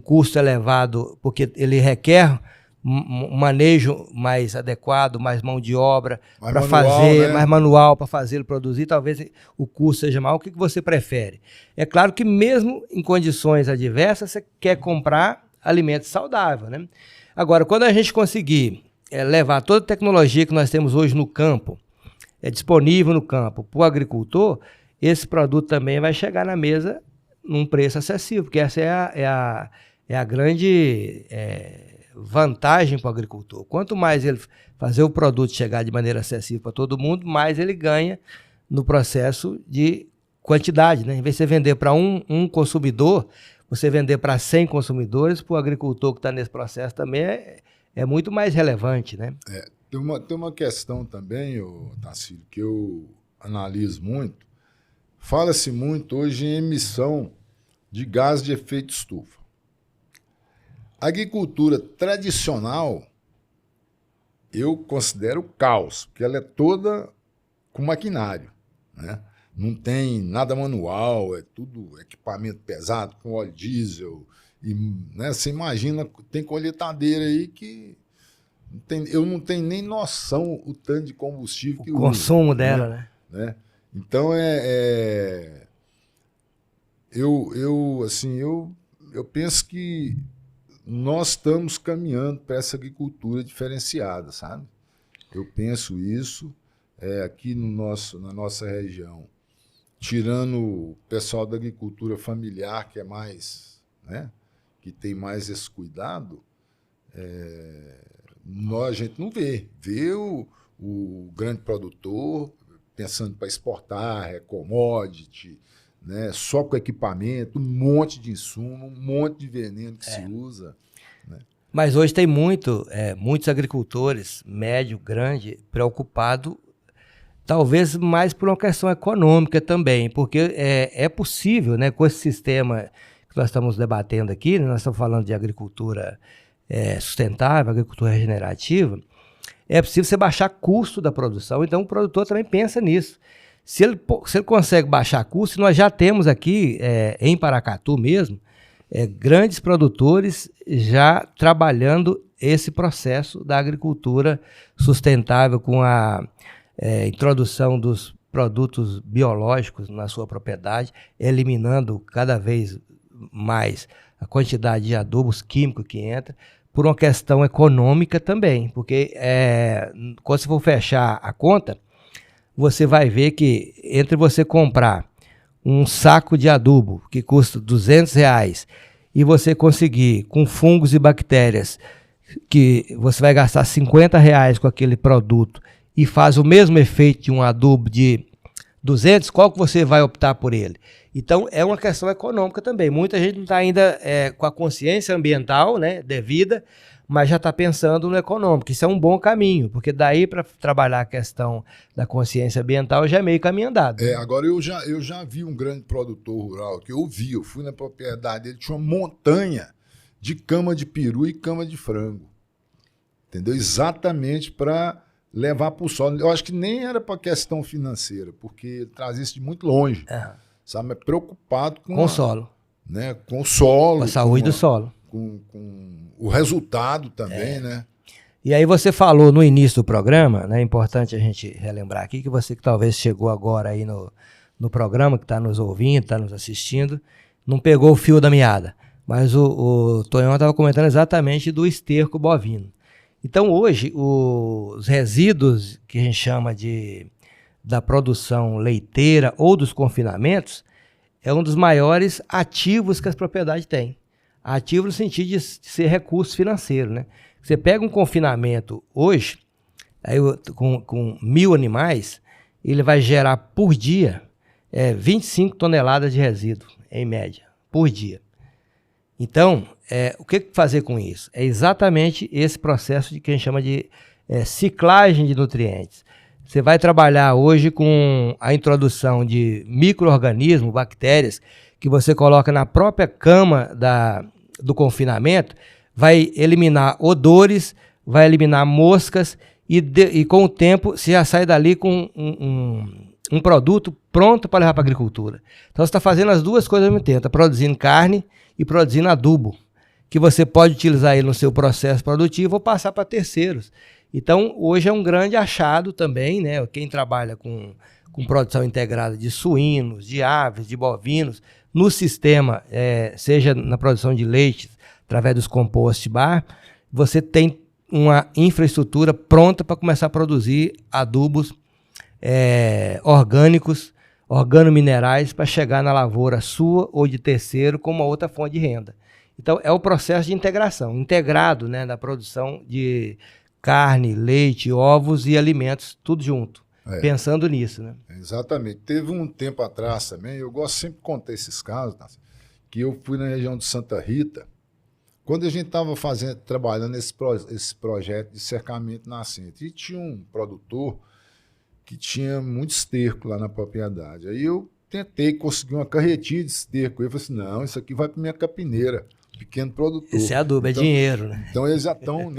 B: custo elevado, porque ele requer um manejo mais adequado, mais mão de obra para fazer, né? Mais manual para fazer ele produzir, talvez o custo seja maior. O que você prefere? É claro que mesmo em condições adversas, você quer comprar alimento saudável, né? Agora, quando a gente conseguir levar toda a tecnologia que nós temos hoje no campo, disponível no campo para o agricultor, esse produto também vai chegar na mesa num preço acessível, porque essa é a grande vantagem para o agricultor. Quanto mais ele fazer o produto chegar de maneira acessível para todo mundo, mais ele ganha no processo de quantidade, né? Em vez de você vender para um consumidor, você vender para 100 consumidores, para o agricultor que está nesse processo também é muito mais relevante, né?
A: Tem uma questão também, Tarsílio, que eu analiso muito. Fala-se muito hoje em emissão de gás de efeito estufa. A agricultura tradicional, eu considero caos, porque ela é toda com maquinário, né? Não tem nada manual, é tudo equipamento pesado, com óleo diesel. E, né, você imagina, tem colheitadeira aí que eu não tenho nem noção o tanto de combustível que
B: o consumo
A: usa,
B: dela,
A: né? Então, eu penso que nós estamos caminhando para essa agricultura diferenciada, sabe? Eu penso isso aqui na nossa região. Tirando o pessoal da agricultura familiar, que é mais, né, que tem mais esse cuidado, a gente não vê. Vê o grande produtor pensando para exportar, commodity, né, só com equipamento, um monte de insumo, um monte de veneno que se usa. Né?
B: Mas hoje tem muitos agricultores, médio, grande, preocupados, talvez mais por uma questão econômica também, porque é possível, né, com esse sistema que nós estamos debatendo aqui, né, nós estamos falando de agricultura sustentável, agricultura regenerativa, é possível você baixar custo da produção, então o produtor também pensa nisso. Se ele consegue baixar custo, nós já temos aqui, em Paracatu mesmo, grandes produtores já trabalhando esse processo da agricultura sustentável com a introdução dos produtos biológicos na sua propriedade, eliminando cada vez mais a quantidade de adubos químicos que entra, por uma questão econômica também, porque quando você for fechar a conta, você vai ver que entre você comprar um saco de adubo que custa R$200 e você conseguir, com fungos e bactérias, que você vai gastar R$50 com aquele produto e faz o mesmo efeito de um adubo de 200, qual que você vai optar por ele? Então, é uma questão econômica também. Muita gente não está ainda com a consciência ambiental, né, devida, mas já está pensando no econômico. Isso é um bom caminho, porque daí para trabalhar a questão da consciência ambiental já é meio caminho andado.
A: Agora, eu já vi um grande produtor rural, que eu fui na propriedade dele, tinha uma montanha de cama de peru e cama de frango. Entendeu? Exatamente para levar para o solo. Eu acho que nem era para questão financeira, porque ele traz isso de muito longe. Sabe? É preocupado com
B: o solo.
A: Né? Com o solo.
B: Com a saúde do solo.
A: Com o resultado também, né?
B: E aí você falou no início do programa, né? É importante a gente relembrar aqui, que você que talvez chegou agora aí no programa, que está nos ouvindo, está nos assistindo, não pegou o fio da meada. Mas o Tonhão estava comentando exatamente do esterco bovino. Então hoje, os resíduos que a gente chama da produção leiteira ou dos confinamentos é um dos maiores ativos que as propriedades têm. Ativo no sentido de ser recurso financeiro, né? Você pega um confinamento hoje, aí com 1.000 animais, ele vai gerar por dia 25 toneladas de resíduo, em média, por dia. Então, o que fazer com isso? É exatamente esse processo que a gente chama de ciclagem de nutrientes. Você vai trabalhar hoje com a introdução de micro-organismos, bactérias, que você coloca na própria cama do confinamento, vai eliminar odores, vai eliminar moscas e com o tempo você já sai dali com um produto pronto para levar para a agricultura. Então você está fazendo as duas coisas ao mesmo tempo, está produzindo carne e produzindo adubo, que você pode utilizar ele no seu processo produtivo ou passar para terceiros. Então hoje é um grande achado também, né? Quem trabalha com produção integrada de suínos, de aves, de bovinos, no sistema, seja na produção de leite, através dos compost bar, você tem uma infraestrutura pronta para começar a produzir adubos orgânicos, organominerais, para chegar na lavoura sua ou de terceiro com uma outra fonte de renda. Então, é o processo de integração, integrado, né, da produção de carne, leite, ovos e alimentos, tudo junto, pensando nisso. Né?
A: Exatamente. Teve um tempo atrás também, eu gosto sempre de contar esses casos, que eu fui na região de Santa Rita, quando a gente estava trabalhando esse projeto de cercamento nascente, e tinha um produtor que tinha muito esterco lá na propriedade. Aí eu tentei conseguir uma carretinha de esterco. Eu falei assim, não, isso aqui vai para minha capineira, pequeno produtor.
B: Esse é adubo, então, é dinheiro, né?
A: Então eles já estão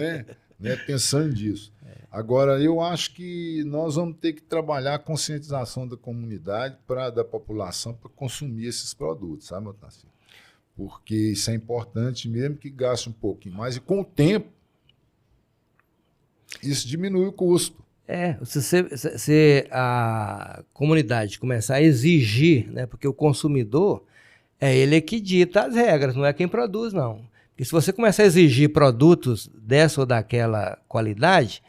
A: pensando nisso. Agora, eu acho que nós vamos ter que trabalhar a conscientização da comunidade, da população, para consumir esses produtos, sabe, Otávio? Porque isso é importante, mesmo que gaste um pouquinho mais. E com o tempo, isso diminui o custo.
B: Se a comunidade começar a exigir, né, porque o consumidor é ele que dita as regras, não é quem produz, não. Porque se você começar a exigir produtos dessa ou daquela qualidade,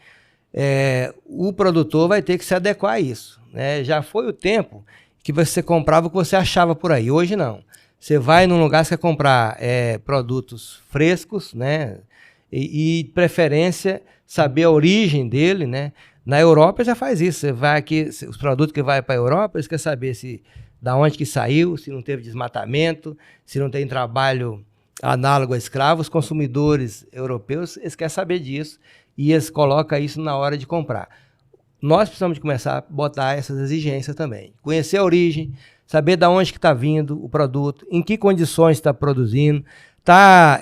B: o produtor vai ter que se adequar a isso. Né? Já foi o tempo que você comprava o que você achava por aí, hoje não. Você vai num lugar, você quer comprar produtos frescos, né? E preferência, saber a origem dele, né? Na Europa já faz isso. Você vai aqui, os produtos que vai para a Europa, eles querem saber da onde que saiu, se não teve desmatamento, se não tem trabalho análogo a escravos. Os consumidores europeus, eles querem saber disso e eles colocam isso na hora de comprar. Nós precisamos de começar a botar essas exigências também. Conhecer a origem, saber de onde que está vindo o produto, em que condições está produzindo, está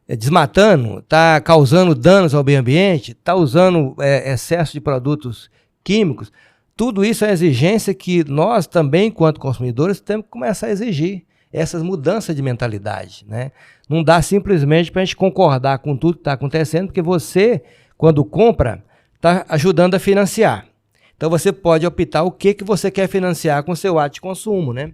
B: desmatando, está causando danos ao meio ambiente, está usando excesso de produtos químicos. Tudo isso é exigência que nós também, enquanto consumidores, temos que começar a exigir essas mudanças de mentalidade. Né? Não dá simplesmente para a gente concordar com tudo que está acontecendo, porque você, quando compra, está ajudando a financiar. Então você pode optar o que você quer financiar com o seu ato de consumo, né?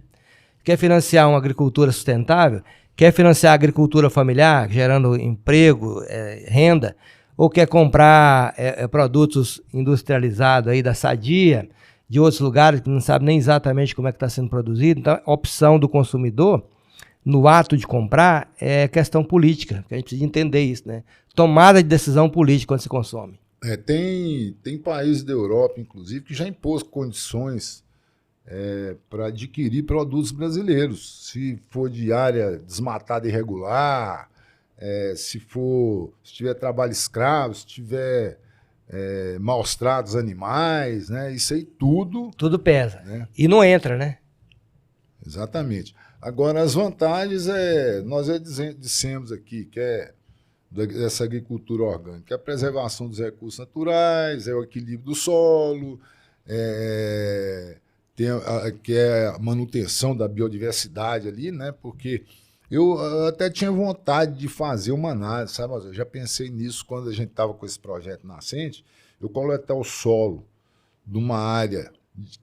B: Quer financiar uma agricultura sustentável? Quer financiar a agricultura familiar, gerando emprego, renda? Ou quer comprar produtos industrializados aí da Sadia, de outros lugares que não sabe nem exatamente como é que está sendo produzido? Então, a opção do consumidor, no ato de comprar, é questão política, que a gente precisa entender isso, né? Tomada de decisão política quando se consome.
A: Tem países da Europa, inclusive, que já impôs condições para adquirir produtos brasileiros. Se for de área desmatada irregular, se tiver trabalho escravo, se tiver maus tratos animais, né? Isso aí tudo...
B: Tudo pesa.
A: Né?
B: E não entra, né?
A: Exatamente. Agora, as vantagens, nós já dissemos aqui, que dessa agricultura orgânica, a preservação dos recursos naturais, o equilíbrio do solo, que é a manutenção da biodiversidade ali, né? Porque eu até tinha vontade de fazer uma análise, sabe? Eu já pensei nisso quando a gente estava com esse projeto nascente, eu coletar o solo de uma área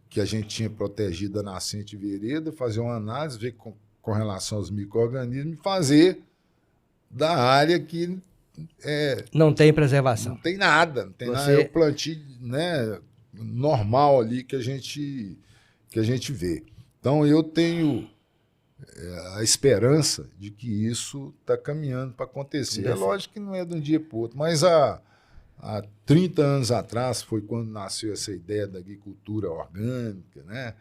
A: que a gente tinha protegido a nascente vereda, fazer uma análise, ver com relação aos micro-organismos e fazer da área que
B: não tem preservação.
A: Não tem nada, não tem nada. É o plantio, né, normal ali que a gente vê. Então eu tenho a esperança de que isso está caminhando para acontecer. É lógico que não é de um dia para o outro, mas há 30 anos atrás foi quando nasceu essa ideia da agricultura orgânica, né?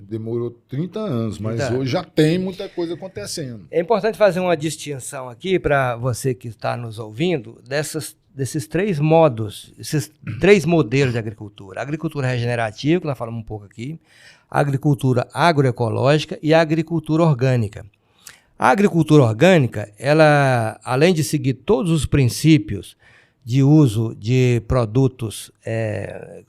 A: Demorou 30 anos, mas hoje já tem muita coisa acontecendo.
B: É importante fazer uma distinção aqui para você que está nos ouvindo desses três modos, esses três modelos de agricultura. A agricultura regenerativa, que nós falamos um pouco aqui, a agricultura agroecológica e a agricultura orgânica. A agricultura orgânica, ela, além de seguir todos os princípios de uso de produtos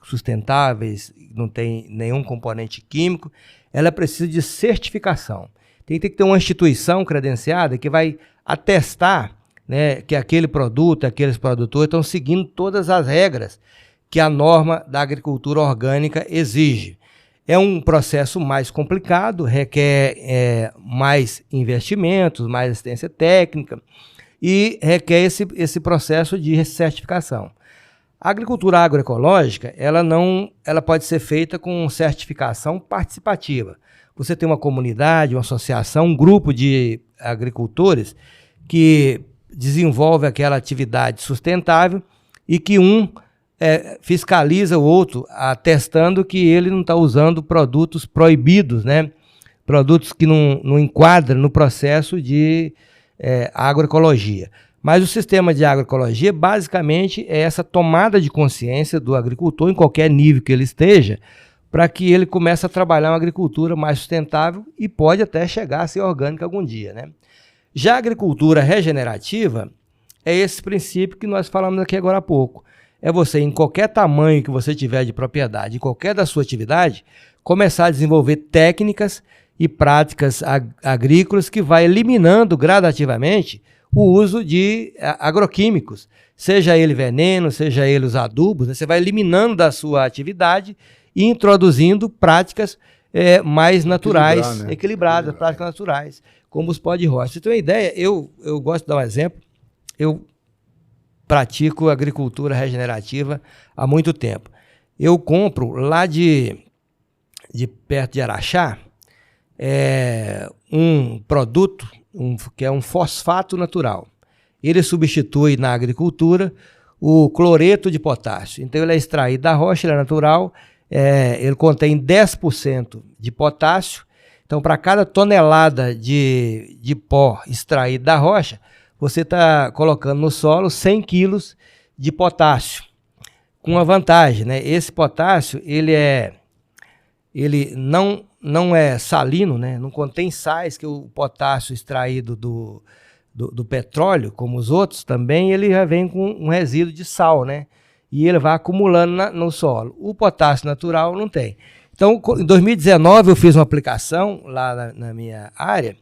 B: sustentáveis, não tem nenhum componente químico, ela precisa de certificação. Tem que ter uma instituição credenciada que vai atestar, né, que aquele produto, aqueles produtores estão seguindo todas as regras que a norma da agricultura orgânica exige. É um processo mais complicado, requer mais investimentos, mais assistência técnica e requer esse processo de certificação. A agricultura agroecológica, ela pode ser feita com certificação participativa. Você tem uma comunidade, uma associação, um grupo de agricultores que desenvolve aquela atividade sustentável e que fiscaliza o outro, atestando que ele não está usando produtos proibidos, né? Produtos que não enquadram no processo de agroecologia. Mas o sistema de agroecologia, basicamente, é essa tomada de consciência do agricultor, em qualquer nível que ele esteja, para que ele comece a trabalhar uma agricultura mais sustentável e pode até chegar a ser orgânica algum dia, né? Já a agricultura regenerativa é esse princípio que nós falamos aqui agora há pouco. É você, em qualquer tamanho que você tiver de propriedade, em qualquer da sua atividade, começar a desenvolver técnicas e práticas agrícolas que vai eliminando gradativamente o uso de agroquímicos, seja ele veneno, seja ele os adubos, né? Você vai eliminando da sua atividade e introduzindo práticas mais naturais, equilibradas, práticas naturais, como os pó de rocha. Você tem uma ideia? Eu gosto de dar um exemplo. Eu pratico agricultura regenerativa há muito tempo. Eu compro lá de perto de Araxá um produto que é um fosfato natural. Ele substitui na agricultura o cloreto de potássio. Então ele é extraído da rocha, ele é natural, ele contém 10% de potássio. Então, para cada tonelada de pó extraído da rocha, você está colocando no solo 100 quilos de potássio, com uma vantagem, né? Esse potássio, ele não é salino, né? Não contém sais, que o potássio extraído do petróleo, como os outros, também ele já vem com um resíduo de sal, né? E ele vai acumulando no solo. O potássio natural não tem. Então, em 2019, eu fiz uma aplicação lá na minha área,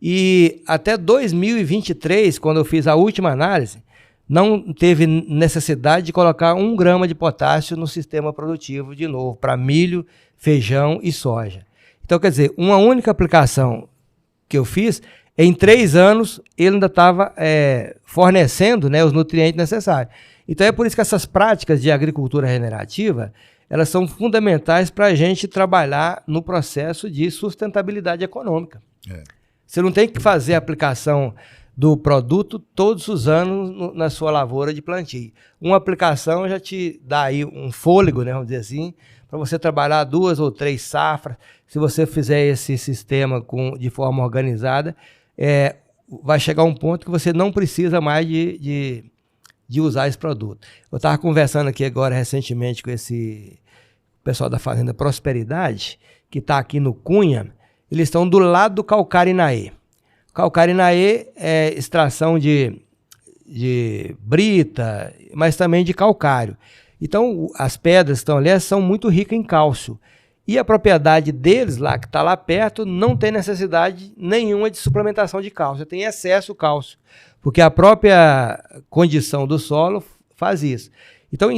B: e até 2023, quando eu fiz a última análise, não teve necessidade de colocar 1 grama de potássio no sistema produtivo de novo, para milho, feijão e soja. Então, quer dizer, uma única aplicação que eu fiz, em 3 anos, ele ainda estava fornecendo, né, os nutrientes necessários. Então, é por isso que essas práticas de agricultura regenerativa, elas são fundamentais para a gente trabalhar no processo de sustentabilidade econômica. Você não tem que fazer a aplicação do produto todos os anos na sua lavoura de plantio. Uma aplicação já te dá aí um fôlego, né, vamos dizer assim, para você trabalhar 2 ou 3 safras. Se você fizer esse sistema de forma organizada, vai chegar um ponto que você não precisa mais de usar esse produto. Eu estava conversando aqui agora recentemente com esse pessoal da Fazenda Prosperidade, que está aqui no Cunha. Eles estão do lado do Calcarinaê. Calcarinaê é extração de brita, mas também de calcário. Então, as pedras que estão ali são muito ricas em cálcio. E a propriedade deles lá, que está lá perto, não tem necessidade nenhuma de suplementação de cálcio. Tem excesso de cálcio, porque a própria condição do solo faz isso. Então,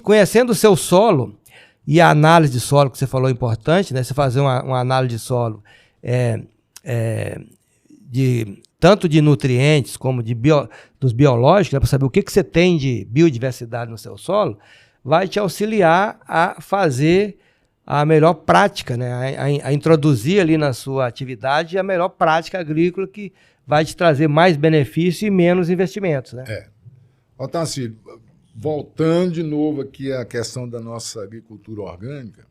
B: conhecendo o seu solo, e a análise de solo que você falou é importante, né? Você fazer uma análise de solo tanto de nutrientes como dos biológicos, né? Para saber o que você tem de biodiversidade no seu solo, vai te auxiliar a fazer a melhor prática, né? A introduzir ali na sua atividade a melhor prática agrícola que vai te trazer mais benefício e menos investimentos, né?
A: Otacílio, voltando de novo aqui à questão da nossa agricultura orgânica,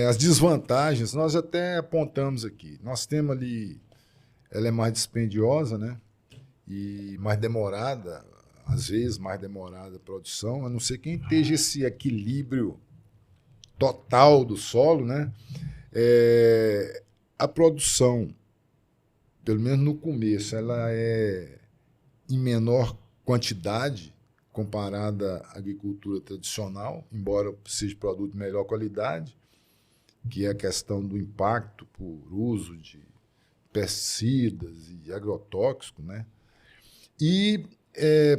A: as desvantagens nós até apontamos aqui. Nós temos ali, ela é mais dispendiosa, né? E mais demorada, às vezes mais demorada a produção, a não ser quem esteja esse equilíbrio total do solo, né? A produção pelo menos no começo, ela é em menor quantidade comparada à agricultura tradicional, embora seja produto de melhor qualidade, que é a questão do impacto por uso de pesticidas e agrotóxicos, né? E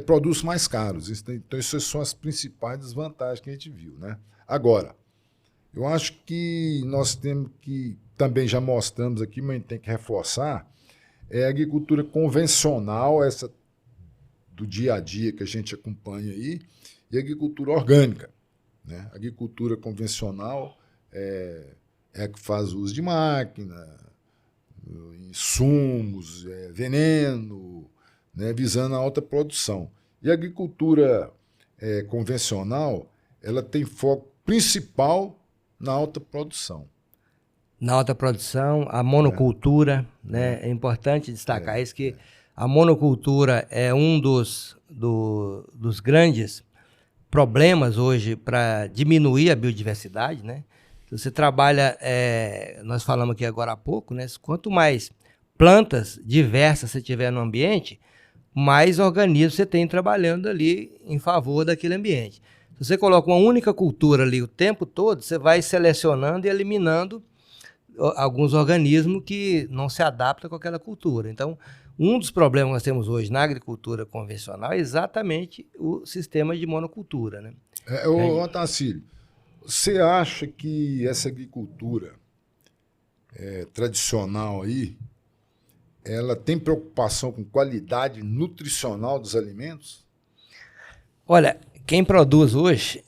A: produtos mais caros. Então, essas são as principais desvantagens que a gente viu, né? Agora, eu acho que nós temos que, também já mostramos aqui, mas a gente tem que reforçar, a agricultura convencional, essa do dia a dia que a gente acompanha aí, e a agricultura orgânica, né? A agricultura convencional é a que faz uso de máquina, insumos, veneno, né, visando a alta produção. E a agricultura convencional, ela tem foco principal na alta produção.
B: Na alta produção, a monocultura, né? É importante destacar isso, que a monocultura é um dos grandes problemas hoje para diminuir a biodiversidade, né? Você trabalha, nós falamos aqui agora há pouco, né? Quanto mais plantas diversas você tiver no ambiente, mais organismos você tem trabalhando ali em favor daquele ambiente. Se você coloca uma única cultura ali o tempo todo, você vai selecionando e eliminando alguns organismos que não se adaptam com aquela cultura. Então, um dos problemas que nós temos hoje na agricultura convencional é exatamente o sistema de monocultura, né?
A: Otacílio, você acha que essa agricultura tradicional aí, ela tem preocupação com qualidade nutricional dos alimentos?
B: Olha, quem produz hoje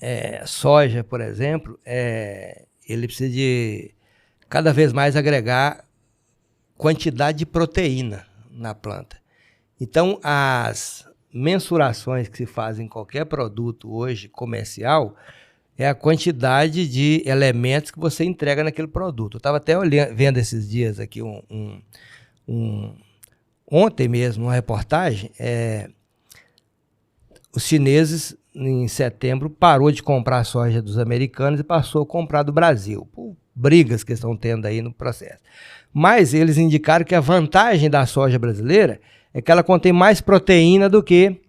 B: soja, por exemplo, ele precisa de cada vez mais agregar quantidade de proteína na planta. Então, as mensurações que se fazem em qualquer produto hoje comercial é a quantidade de elementos que você entrega naquele produto. Eu estava até vendo esses dias aqui ontem mesmo, uma reportagem, os chineses, em setembro, parou de comprar soja dos americanos e passou a comprar do Brasil, por brigas que estão tendo aí no processo. Mas eles indicaram que a vantagem da soja brasileira é que ela contém mais proteína do que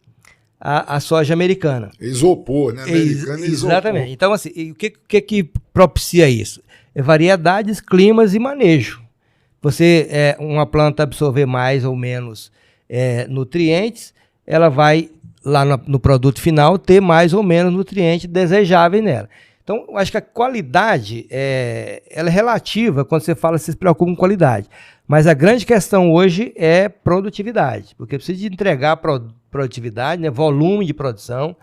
B: a soja americana.
A: Isopor, né? Americana
B: Exatamente. Isopor. Então, assim, o que propicia isso? Variedades, climas e manejo. Você, uma planta absorver mais ou menos nutrientes, ela vai, lá no produto final, ter mais ou menos nutrientes desejáveis nela. Então, eu acho que a qualidade ela é relativa quando você fala, você se preocupa com qualidade. Mas a grande questão hoje é produtividade, porque precisa de entregar produtividade, né, volume de produção,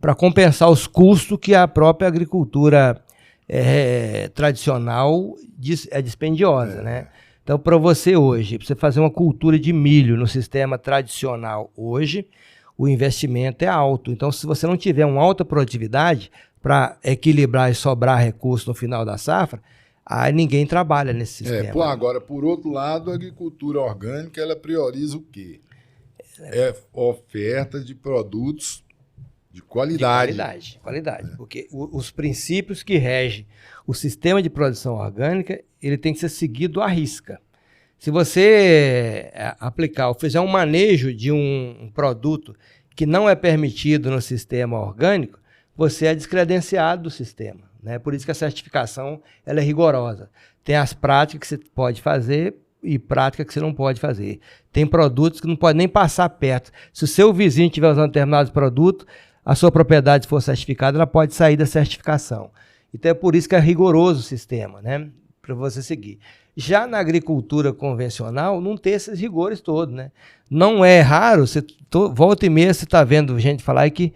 B: para compensar os custos que a própria agricultura tradicional é dispendiosa, né? Então, para você hoje, para você fazer uma cultura de milho no sistema tradicional hoje, o investimento é alto. Então, se você não tiver uma alta produtividade para equilibrar e sobrar recursos no final da safra, aí ninguém trabalha nesse sistema.
A: Agora, por outro lado, a agricultura orgânica, ela prioriza o quê? Oferta de produtos de qualidade.
B: Qualidade. Porque os princípios que regem o sistema de produção orgânica, ele tem que ser seguido à risca. Se você aplicar ou fizer um manejo de um produto que não é permitido no sistema orgânico, você é descredenciado do sistema, né? Por isso que a certificação ela é rigorosa. Tem as práticas que você pode fazer e práticas que você não pode fazer. Tem produtos que não pode nem passar perto. Se o seu vizinho estiver usando determinados produtos, a sua propriedade for certificada, ela pode sair da certificação. Então é por isso que é rigoroso o sistema, né? Para você seguir. Já na agricultura convencional, não tem esses rigores todos, né? Não é raro, volta e meia você está vendo gente falar que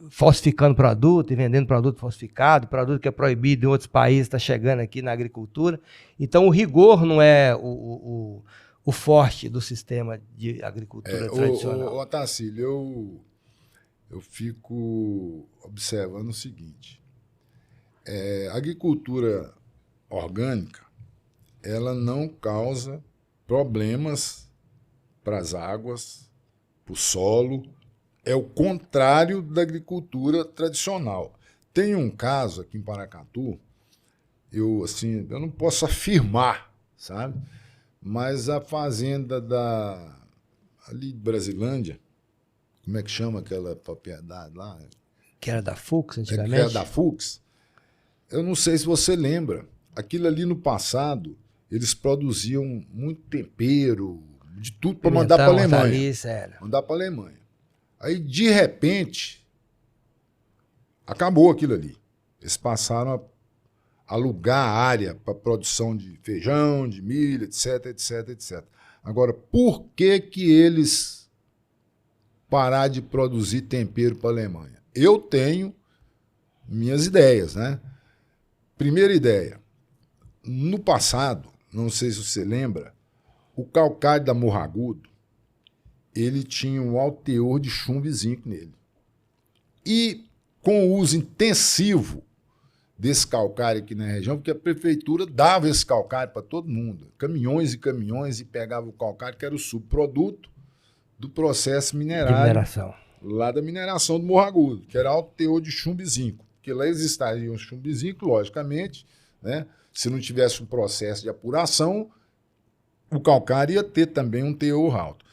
B: falsificando produto e vendendo produto falsificado, produto que é proibido em outros países, está chegando aqui na agricultura. Então o rigor não é o forte do sistema de agricultura tradicional.
A: Otacílio, eu fico observando o seguinte, a agricultura orgânica, ela não causa problemas para as águas, para o solo, é o contrário da agricultura tradicional. Tem um caso aqui em Paracatu, eu não posso afirmar, sabe? mas a fazenda ali de Brasilândia, como é que chama aquela propriedade lá?
B: Que era da Fux
A: Que
B: antigamente?
A: era da Fux. Eu não sei se você lembra. Aquilo ali no passado, eles produziam muito tempero, de tudo para mandar para a Alemanha.
B: Hortaliça, era.
A: Mandar para a Alemanha. Aí, de repente, acabou aquilo ali. Eles passaram a alugar a área para produção de feijão, de milho, etc, etc, etc. Agora, por que que eles pararam de produzir tempero para a Alemanha? Eu tenho minhas ideias, né? Primeira ideia. No passado, não sei se você lembra, o calcário da Morro Agudo, ele tinha um alto teor de chumbo e zinco nele. E com o uso intensivo desse calcário aqui na região, porque a prefeitura dava esse calcário para todo mundo, caminhões e caminhões, e pegava o calcário, que era o subproduto do processo minerário,
B: De mineração.
A: lá da mineração do Morro Agudo, que era alto teor de chumbo e zinco. Porque lá existiria um chumbo e zinco, logicamente, né? Se não tivesse um processo de apuração, o calcário ia ter também um teor alto.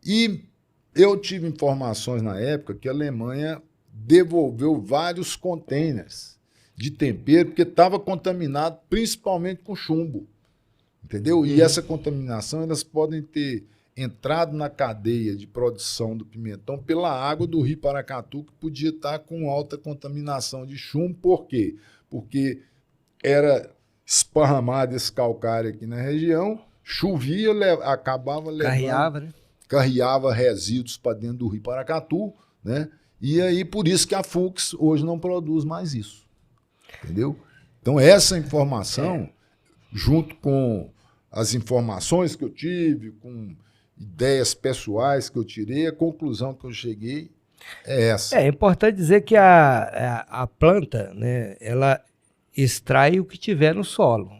A: E eu tive informações na época que a Alemanha devolveu vários containers de tempero, porque estava contaminado principalmente com chumbo. Entendeu? E essa contaminação, elas podem ter entrado na cadeia de produção do pimentão pela água do Rio Paracatu, que podia estar com alta contaminação de chumbo. Por quê? Porque era esparramado esse calcário aqui na região, chovia, acabava levando... Carreava resíduos para dentro do Rio Paracatu, né? E aí, por isso que a Fux hoje não produz mais isso. Entendeu? Então, essa informação, junto com as informações que eu tive, com ideias pessoais que eu tirei, a conclusão que eu cheguei é essa.
B: É importante dizer que a planta, né, ela extrai o que tiver no solo.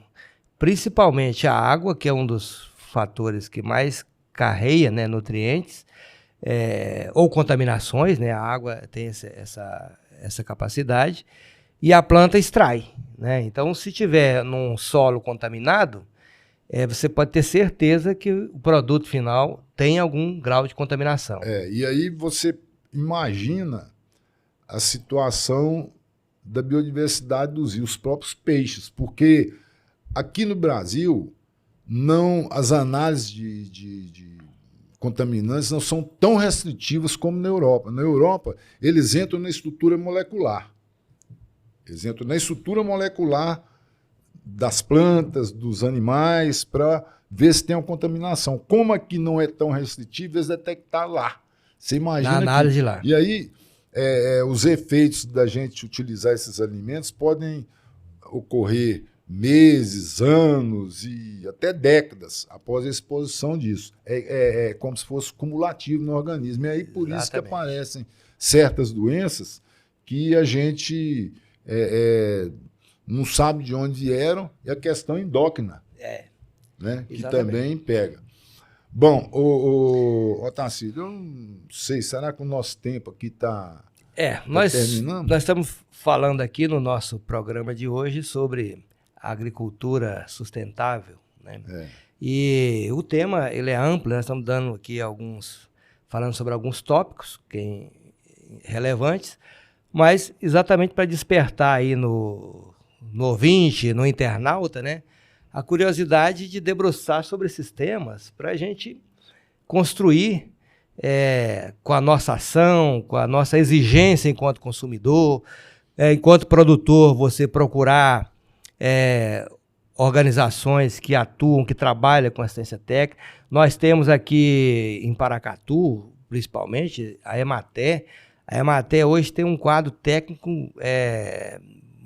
B: Principalmente a água, que é um dos fatores que mais carreia, né, nutrientes, ou contaminações, né? A água tem essa capacidade, e a planta extrai, né? Então, se tiver num solo contaminado, você pode ter certeza que o produto final tem algum grau de contaminação.
A: E aí você imagina a situação da biodiversidade dos rios, os próprios peixes, porque aqui no Brasil, as análises de contaminantes não são tão restritivas como na Europa. Na Europa, eles entram na estrutura molecular. Eles entram na estrutura molecular das plantas, dos animais, para ver se tem uma contaminação. Como aqui não é tão restritivo, eles detectar lá. Você imagina.
B: Na análise lá.
A: E aí, os efeitos da gente utilizar esses alimentos podem ocorrer meses, anos e até décadas após a exposição disso. É como se fosse cumulativo no organismo. E aí, por isso que aparecem certas doenças que a gente não sabe de onde vieram, e a questão endócrina, né, que também pega. Bom, Otacílio, eu não sei, será que o nosso tempo aqui está terminando?
B: Nós estamos falando aqui no nosso programa de hoje sobre a agricultura sustentável, né? E o tema, ele é amplo, nós estamos dando aqui falando sobre alguns tópicos relevantes, mas exatamente para despertar aí no ouvinte, no internauta, né, a curiosidade de debruçar sobre esses temas para a gente construir com a nossa ação, com a nossa exigência enquanto consumidor, enquanto produtor, você procurar organizações que atuam, que trabalham com assistência técnica. Nós temos aqui em Paracatu, principalmente, a Emater. A Emater hoje tem um quadro técnico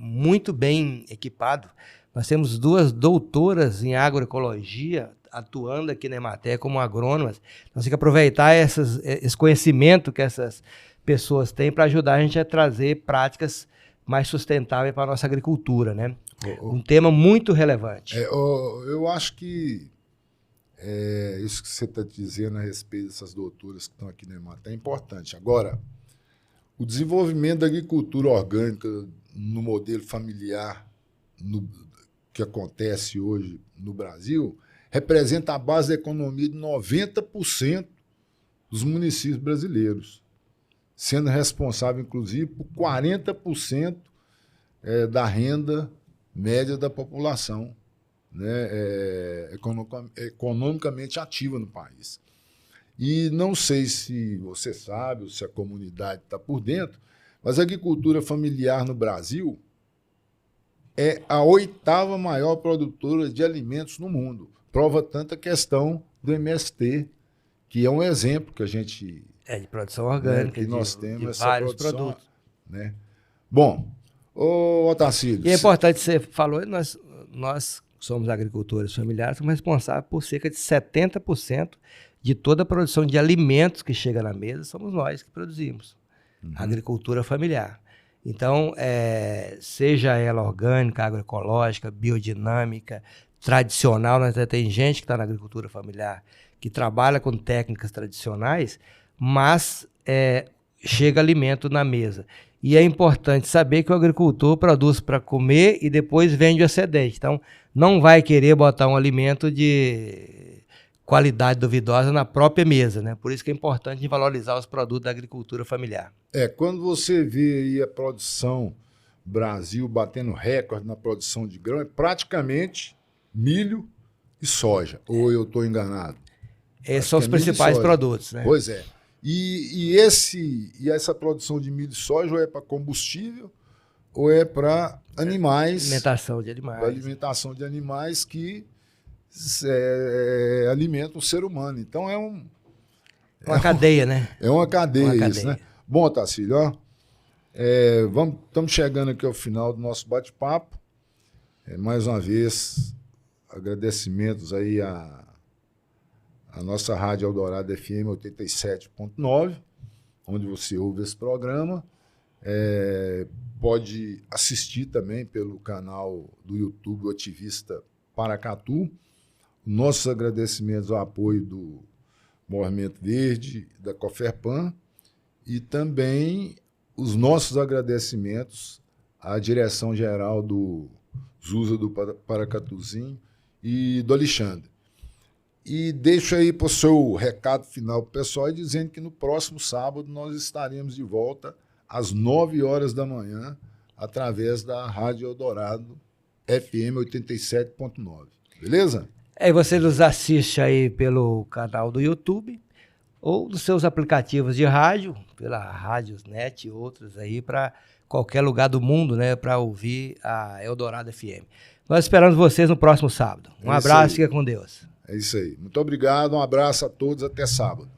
B: muito bem equipado. Nós temos 2 doutoras em agroecologia atuando aqui na Emater como agrônomas. Nós temos que aproveitar esse conhecimento que essas pessoas têm para ajudar a gente a trazer práticas mais sustentáveis para a nossa agricultura, né? Um tema muito relevante.
A: Eu acho que isso que você está dizendo a respeito dessas doutoras que estão aqui na Emater é importante. Agora, o desenvolvimento da agricultura orgânica no modelo familiar que acontece hoje no Brasil representa a base da economia de 90% dos municípios brasileiros, sendo responsável, inclusive, por 40% da renda média da população, né, economicamente ativa no país. E não sei se você sabe, ou se a comunidade está por dentro, mas a agricultura familiar no Brasil é a 8ª maior produtora de alimentos no mundo. Prova tanta questão do MST, que é um exemplo que a gente...
B: de produção orgânica,
A: que nós temos
B: de
A: essa
B: vários
A: produção,
B: produtos.
A: Né? Bom, ô Otacílio...
B: E é importante, você falou, nós somos agricultores familiares, somos responsáveis por cerca de 70% de toda a produção de alimentos que chega na mesa, somos nós que produzimos. A agricultura familiar. Então, seja ela orgânica, agroecológica, biodinâmica, tradicional, nós até tem gente que está na agricultura familiar que trabalha com técnicas tradicionais, mas chega alimento na mesa. E é importante saber que o agricultor produz para comer e depois vende o excedente. Então, não vai querer botar um alimento de qualidade duvidosa na própria mesa, né? Por isso que é importante valorizar os produtos da agricultura familiar.
A: Quando você vê aí a produção Brasil batendo recorde na produção de grão, é praticamente milho e soja. Ou eu estou enganado?
B: Esses são os principais produtos, né?
A: Pois é. E essa produção de milho e soja ou é para combustível ou é para animais.
B: Alimentação de animais.
A: Para alimentação de animais que alimentam o ser humano. Então
B: uma cadeia, né?
A: É uma cadeia,
B: uma
A: isso, né? Bom, Tacílio, ó, estamos chegando aqui ao final do nosso bate-papo. Mais uma vez, agradecimentos aí à nossa Rádio Eldorado FM 87.9, onde você ouve esse programa. Pode assistir também pelo canal do YouTube Otivista Paracatu. Nossos agradecimentos ao apoio do Movimento Verde, da Coferpan, e também os nossos agradecimentos à direção-geral do Zusa do Paracatuzinho e do Alexandre. E deixo aí para o seu recado final para o pessoal, dizendo que no próximo sábado nós estaremos de volta às 9 horas da manhã, através da Rádio Eldorado FM 87.9. Beleza?
B: E você nos assiste aí pelo canal do YouTube ou nos seus aplicativos de rádio, pela Rádiosnet e outros aí, para qualquer lugar do mundo, né, para ouvir a Eldorado FM. Nós esperamos vocês no próximo sábado. Um abraço, fica com Deus.
A: É isso aí. Muito obrigado, um abraço a todos, até sábado.